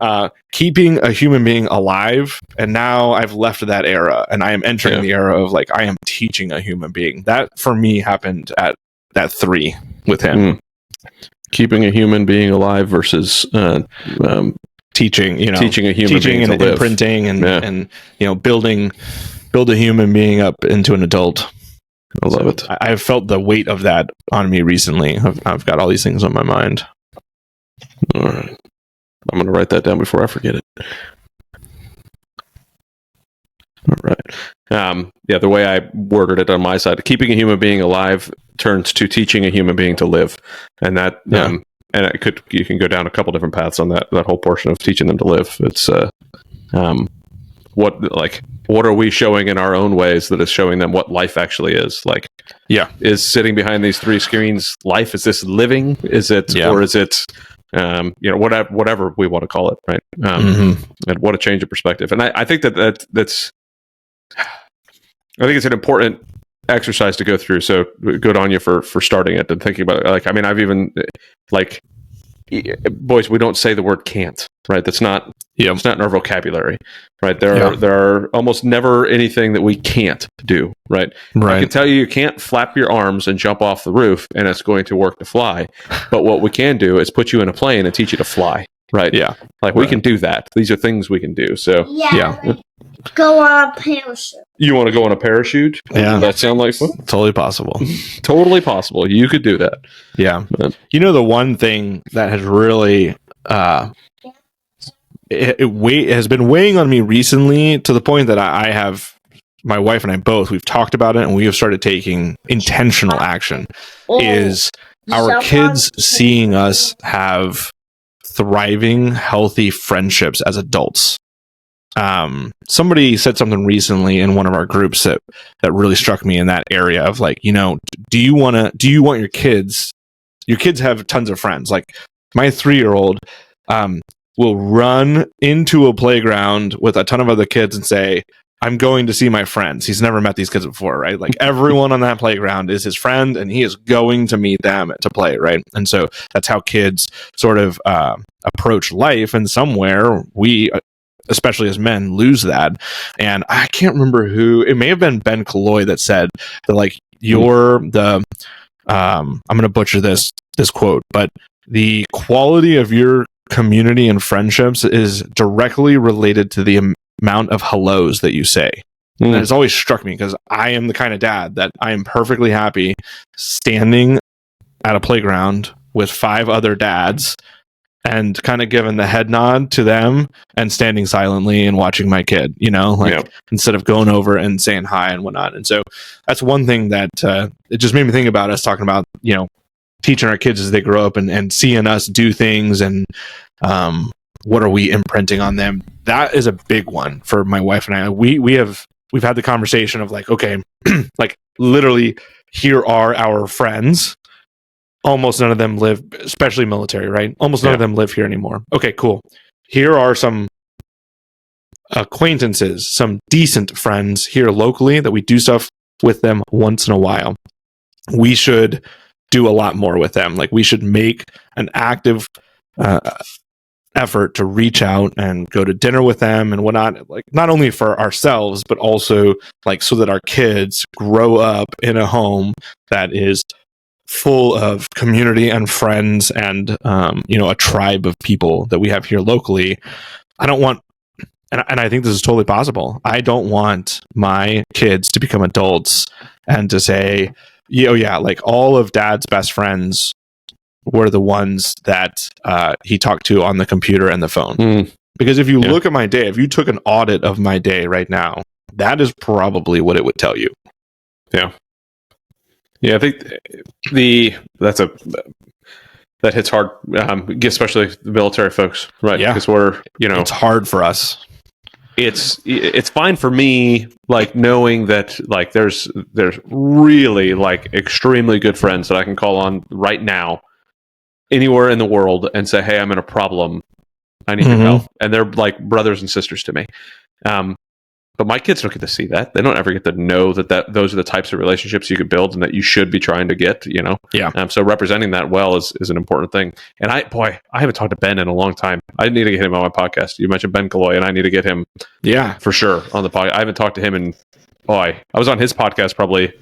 keeping a human being alive, and now I've left that era, and I am entering the era of like I am teaching a human being. That for me happened at that 3 with him. Keeping a human being alive versus teaching a human being and to live. Imprinting and build a human being up into an adult. I love it. I've felt the weight of that on me recently. I've got all these things on my mind. All right. I'm going to write that down before I forget it. All right. The way I worded it on my side, keeping a human being alive turns to teaching a human being to live. And that, and you can go down a couple different paths on that whole portion of teaching them to live. It's, what are we showing in our own ways that is showing them what life actually is? Like, is sitting behind these 3 screens life? Is this living? Is it, or is it, whatever we want to call it, right? And what a change of perspective. And I think that's I think it's an important exercise to go through. So good on you for starting it and thinking about it. Like, I mean, I've even boys, we don't say the word can't, right? That's not, it's not in our vocabulary, right? There are almost never anything that we can't do, right? I can tell you can't flap your arms and jump off the roof and it's going to work to fly. But what we can do is put you in a plane and teach you to fly, right? Yeah. Like we can do that. These are things we can do. So go on a parachute. You want to go on a parachute? Yeah. Does that sound like fun? Totally possible. Totally possible. You could do that. Yeah. You know, the one thing that has really it has been weighing on me recently to the point that I have, my wife and I both, we've talked about it and we have started taking intentional action, is our kids seeing us have thriving, healthy friendships as adults. Somebody said something recently in one of our groups that really struck me in that area of like, you know, do you want your kids have tons of friends. Like my 3-year-old, will run into a playground with a ton of other kids and say, I'm going to see my friends. He's never met these kids before, right? Like everyone on that playground is his friend and he is going to meet them to play, right? And so that's how kids sort of approach life. And somewhere we, especially as men, lose that. And I can't remember who, it may have been Ben Killoy that said that like I'm going to butcher this quote, but the quality of your community and friendships is directly related to the amount of hellos that you say. And it's always struck me because I am the kind of dad that I am perfectly happy standing at a playground with 5 other dads and kind of giving the head nod to them and standing silently and watching my kid, you know, like instead of going over and saying hi and whatnot. And so that's one thing that it just made me think about us talking about, you know, teaching our kids as they grow up and seeing us do things and what are we imprinting on them. That is a big one for my wife and I. We've had the conversation of like, okay, like literally here are our friends. Almost none of them live, especially military, right? Almost none of them live here anymore. Okay, cool. Here are some acquaintances, some decent friends here locally that we do stuff with them once in a while. We should do a lot more with them. Like we should make an active effort to reach out and go to dinner with them and whatnot, like not only for ourselves, but also like so that our kids grow up in a home that is full of community and friends and, you know, a tribe of people that we have here locally. I don't want, and I think this is totally possible. I don't want my kids to become adults and to say, like all of dad's best friends were the ones that he talked to on the computer and the phone. Because if you look at my day, if you took an audit of my day right now, that is probably what it would tell you. Yeah. Yeah, I think that hits hard, especially the military folks, right? Yeah. Because we're, it's hard for us. It's fine for me, like knowing that like there's really like extremely good friends that I can call on right now anywhere in the world and say, hey, I'm in a problem, I need your help, and they're like brothers and sisters to me. But my kids don't get to see that. They don't ever get to know that those are the types of relationships you could build and that you should be trying to get, Yeah. So representing that well is an important thing. And I haven't talked to Ben in a long time. I need to get him on my podcast. You mentioned Ben Killoy, and I need to get him, for sure, on the podcast. I haven't talked to him in, I was on his podcast probably,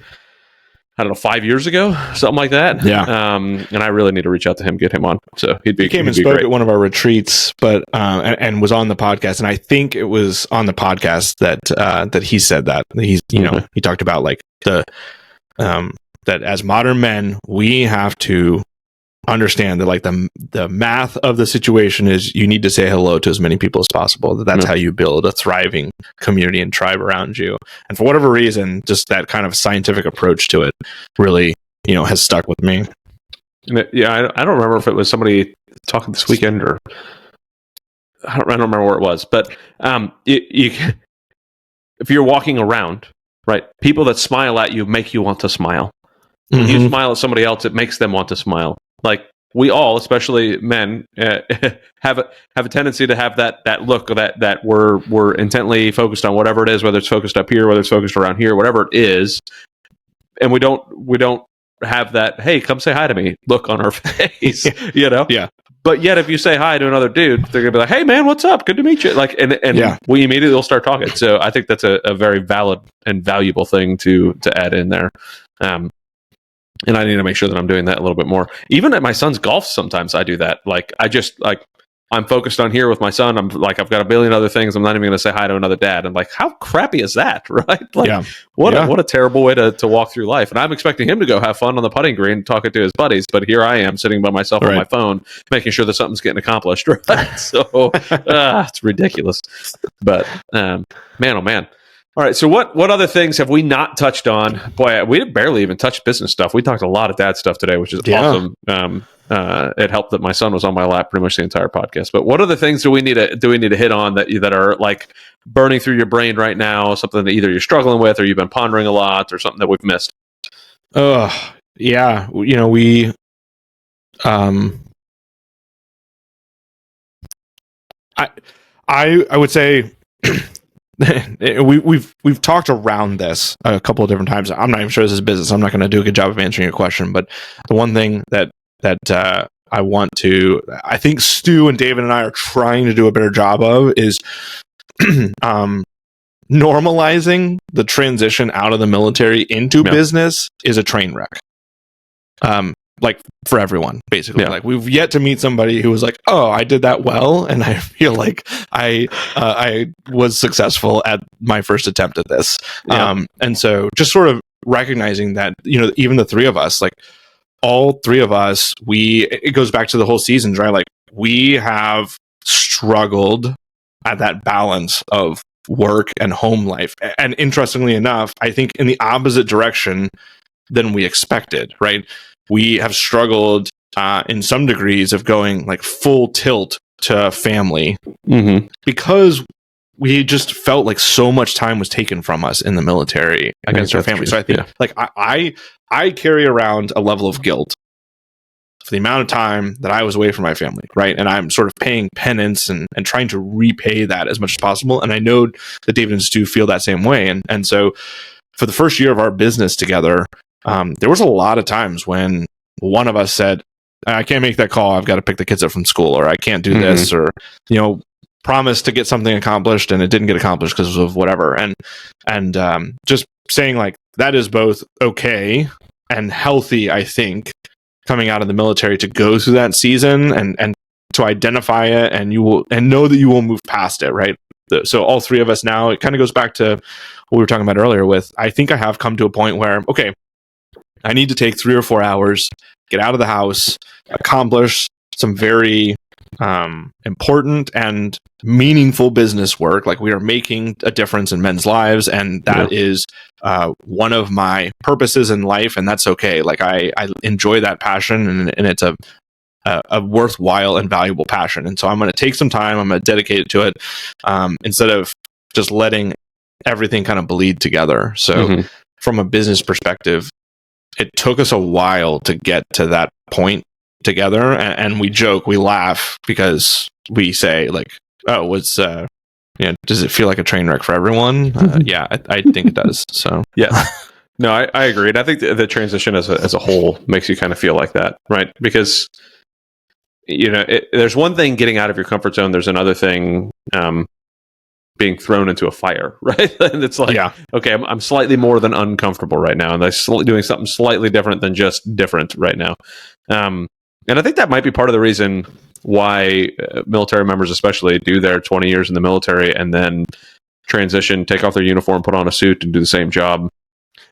5 years ago, something like that. Yeah. And I really need to reach out to him, get him on. So he came and spoke great at one of our retreats, but and was on the podcast. And I think it was on the podcast that he said that he's, he talked about like the that as modern men, we have to understand that like the math of the situation is you need to say hello to as many people as possible. That's how you build a thriving community and tribe around you. And for whatever reason, just that kind of scientific approach to it really, has stuck with me. Yeah, I don't remember if it was somebody talking this weekend or I don't remember where it was, but if you're walking around, right, people that smile at you make you want to smile. When you smile at somebody else, it makes them want to smile. Like, we all, especially men, have a tendency to have that look that we're intently focused on whatever it is, whether it's focused up here, whether it's focused around here, whatever it is, and we don't have that, hey, come say hi to me look on our face, you know? Yeah. But yet, if you say hi to another dude, they're gonna be like, hey man, what's up? Good to meet you. Like, and we immediately will start talking. So I think that's a very valid and valuable thing to add in there. And I need to make sure that I'm doing that a little bit more. Even at my son's golf, sometimes I do that. Like, I'm focused on here with my son. I'm like, I've got a billion other things. I'm not even going to say hi to another dad. I'm like, how crappy is that, right? Like, what a terrible way to walk through life. And I'm expecting him to go have fun on the putting green, talking to his buddies. But here I am sitting by myself on my phone, making sure that something's getting accomplished, right? So it's ridiculous. But man, oh man. All right, so what other things have we not touched on? Boy, we barely even touched business stuff. We talked a lot of dad stuff today, which is awesome. It helped that my son was on my lap pretty much the entire podcast. But what other things do we need to hit on that are like burning through your brain right now? Something that either you're struggling with, or you've been pondering a lot, or something that we've missed? Yeah. You know, we I would say. We've talked around this a couple of different times. I'm not even sure this is business. I'm not going to do a good job of answering your question, but the one thing that I want to, I think Stu and David and I are trying to do a better job of is normalizing the transition out of the military into business is a train wreck. Like for everyone, basically. Like, we've yet to meet somebody who was like, oh, I did that well, and I feel like I was successful at my first attempt at this. And so just sort of recognizing that, you know, even the three of us, like all three of us, it goes back to the whole seasons, right? Like, we have struggled at that balance of work and home life. And interestingly enough, I think in the opposite direction than we expected, right? We have struggled in some degrees of going like full tilt to family because we just felt like so much time was taken from us in the military against our family. True. So I think like I carry around a level of guilt for the amount of time that I was away from my family, right? And I'm sort of paying penance and trying to repay that as much as possible. And I know that David and Stu feel that same way. And so for the first year of our business together, there was a lot of times when one of us said, I can't make that call. I've got to pick the kids up from school, or I can't do this, or, you know, promised to get something accomplished and it didn't get accomplished because of whatever. And just saying like, that is both okay and healthy, I think, coming out of the military to go through that season and to identify it, and know that you will move past it, right? So all three of us now, it kind of goes back to what we were talking about earlier with, I think I have come to a point where, okay, I need to take 3 or 4 hours, get out of the house, accomplish some very important and meaningful business work. Like, we are making a difference in men's lives, and that is one of my purposes in life, and that's okay. Like, I enjoy that passion, and it's a worthwhile and valuable passion. And so I'm going to take some time, I'm going to dedicate it to it, instead of just letting everything kind of bleed together. So from a business perspective, it took us a while to get to that point together, and we joke, we laugh because we say like, oh, does it feel like a train wreck for everyone? Yeah, I think it does. So yeah. No, I agree. And I think the transition as a whole makes you kind of feel like that, right? Because, you know, there's one thing getting out of your comfort zone. There's another thing being thrown into a fire, right? And it's like, okay, I'm slightly more than uncomfortable right now, and I'm doing something slightly different than just different right now. And I think that might be part of the reason why military members especially do their 20 years in the military and then transition, take off their uniform, put on a suit, and do the same job,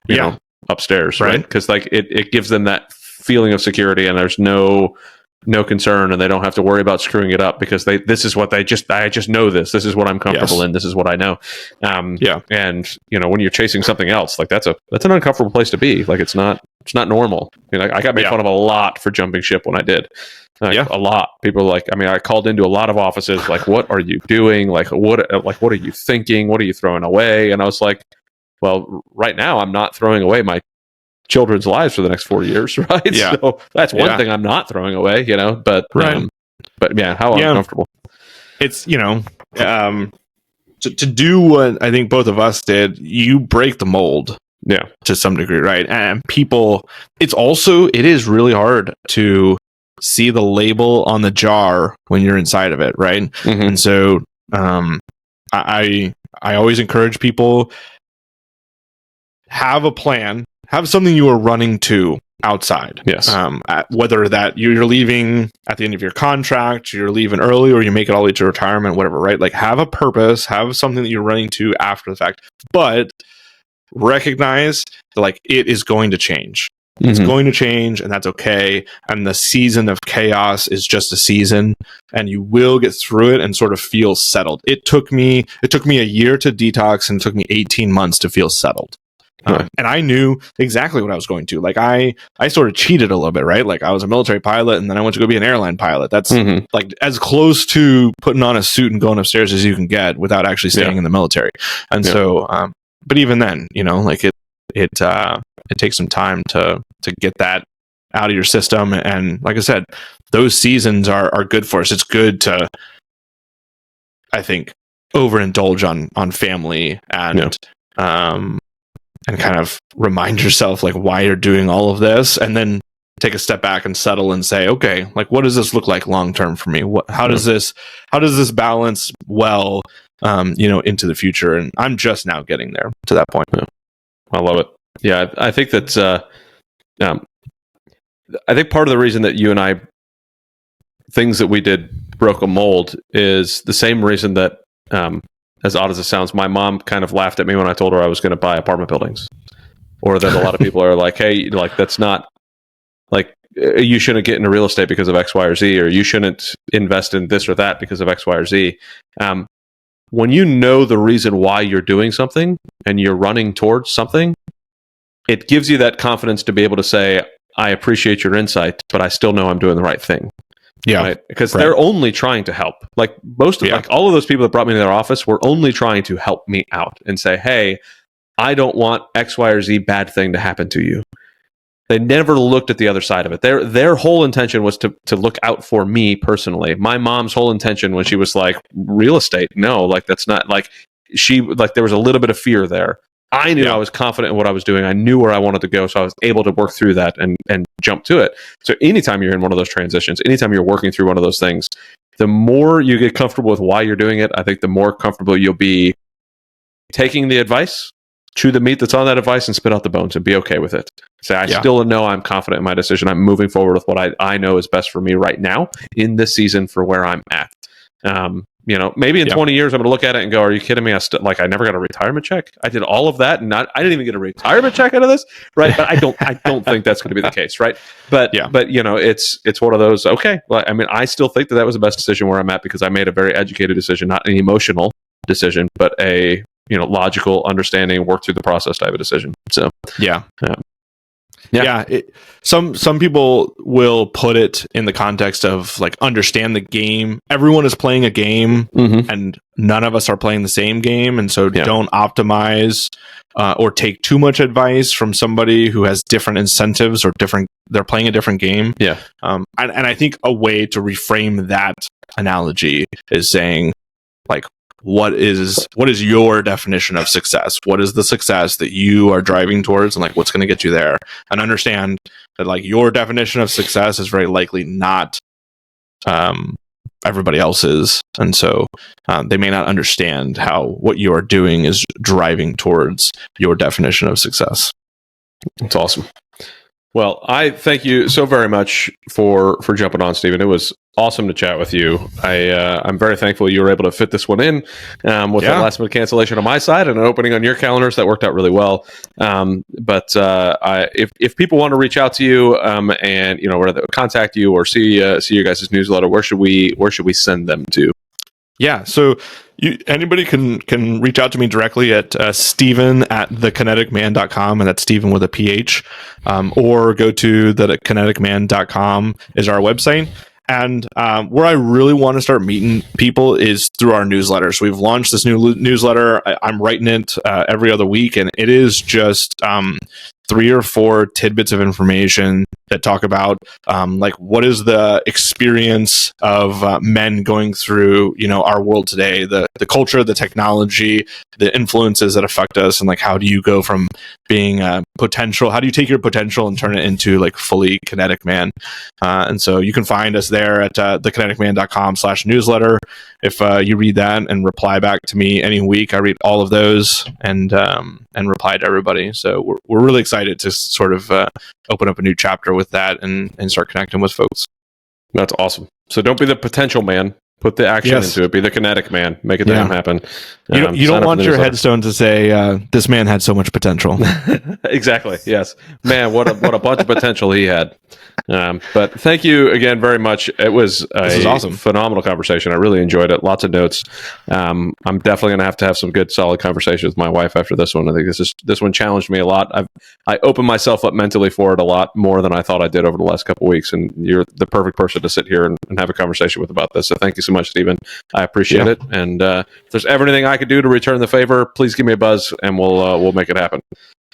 you know, upstairs, right? Because like it gives them that feeling of security, and there's no no concern, and they don't have to worry about screwing it up because I just know this is what I'm comfortable in, this is what I know. And when you're chasing something else, like that's an uncomfortable place to be. Like it's not normal. I got made fun of a lot for jumping ship when I did. A lot. People I called into a lot of offices like, what are you doing? What are you thinking? What are you throwing away? And I was like, well, right now I'm not throwing away my children's lives for the next 4 years, right? Yeah. So that's one thing I'm not throwing away, but how uncomfortable. It's, to do what I think both of us did, you break the mold. Yeah. To some degree, right? And people, it is really hard to see the label on the jar when you're inside of it, right? Mm-hmm. And so I always encourage people, have a plan, have something you are running to outside. Yes. Whether that you're leaving at the end of your contract, you're leaving early, or you make it all the way to retirement, whatever, right? Like have a purpose, have something that you're running to after the fact, but recognize that it is going to change. It's going to change, and that's okay. And the season of chaos is just a season, and you will get through it and sort of feel settled. It took me a year to detox, and it took me 18 months to feel settled. And I knew exactly what I was going to. I sort of cheated a little bit, right? I was a military pilot, and then I went to go be an airline pilot. That's as close to putting on a suit and going upstairs as you can get without actually staying in the military. And so, but even then, it takes some time to get that out of your system. And like I said, those seasons are good for us. It's good to, I think, overindulge on family and kind of remind yourself why you're doing all of this, and then take a step back and settle and say, okay, what does this look like long term for me? How does this balance well, into the future? And I'm just now getting there to that point. I love it. Yeah, I think that's I think part of the reason that you and I, things that we did broke a mold is the same reason that, as odd as it sounds, my mom kind of laughed at me when I told her I was going to buy apartment buildings, or that a lot of people are like, hey, that's not you shouldn't get into real estate because of X, Y, or Z, or you shouldn't invest in this or that because of X, Y, or Z. When you know the reason why you're doing something and you're running towards something, it gives you that confidence to be able to say, I appreciate your insight, but I still know I'm doing the right thing. Yeah. Right? Because they're only trying to help. All of those people that brought me to their office were only trying to help me out and say, hey, I don't want X, Y, or Z bad thing to happen to you. They never looked at the other side of it. Their whole intention was to look out for me personally. My mom's whole intention when she was like, real estate, no, that's not there was a little bit of fear there. I knew I was confident in what I was doing. I knew where I wanted to go, so I was able to work through that and jump to it. So anytime you're in one of those transitions, anytime you're working through one of those things, the more you get comfortable with why you're doing it, I think the more comfortable you'll be taking the advice, chew the meat that's on that advice, and spit out the bones and be okay with it. Say, I still know I'm confident in my decision. I'm moving forward with what I know is best for me right now in this season for where I'm at. Maybe in 20 years, I'm going to look at it and go, are you kidding me? I never got a retirement check. I did all of that, and I didn't even get a retirement check out of this, right? But I don't think that's going to be the case, right? But it's one of those. Okay, well, I still think that was the best decision where I'm at because I made a very educated decision, not an emotional decision, but a logical, understanding, work through the process type of decision. So some people will put it in the context of understand the game. Everyone is playing a game, and none of us are playing the same game, and so don't optimize or take too much advice from somebody who has different incentives or they're playing a different game. And I think a way to reframe that analogy is saying what is your definition of success? What is the success that you are driving towards, and what's going to get you there? And understand that your definition of success is very likely not everybody else's, and so they may not understand how what you are doing is driving towards your definition of success. That's awesome. Well, I thank you so very much for jumping on, Stephen. It was awesome to chat with you. I'm very thankful you were able to fit this one in with that last minute cancellation on my side and an opening on your calendars. That worked out really well. If people want to reach out to you and whether contact you or see your guys' newsletter, where should we send them to? Yeah, so anybody can reach out to me directly at Steven@thekineticman.com, and that's Steven with a PH, or go to thekineticman.com is our website. And where I really want to start meeting people is through our newsletter. So we've launched this new newsletter. I'm writing it every other week, and it is just 3 or 4 tidbits of information that talk about like what is the experience of men going through our world today, the culture, the technology, the influences that affect us, and like how do you go from being potential, how do you take your potential and turn it into like fully kinetic man? And so you can find us there at thekineticman.com/newsletter. If you read that and reply back to me any week, I read all of those and reply to everybody. So we're really excited to sort of open up a new chapter with that and start connecting with folks. That's awesome. So don't be the potential man. Put the action into it. Be the kinetic man. Make it damn happen. You don't want your headstone to say, this man had so much potential. Exactly. Yes. Man, what a bunch of potential he had. But thank you again very much. It was awesome. Phenomenal conversation. I really enjoyed it. Lots of notes. I'm definitely going to have some good, solid conversations with my wife after this one. I think this one challenged me a lot. I opened myself up mentally for it a lot more than I thought I did over the last couple of weeks. And you're the perfect person to sit here and have a conversation with about this. So thank you so much, Stephen. I appreciate it. And if there's ever anything I could do to return the favor, please give me a buzz and we'll make it happen.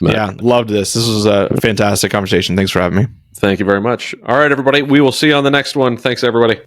Yeah, loved this. This was a fantastic conversation. Thanks for having me. Thank you very much. All right, everybody. We will see you on the next one. Thanks, everybody.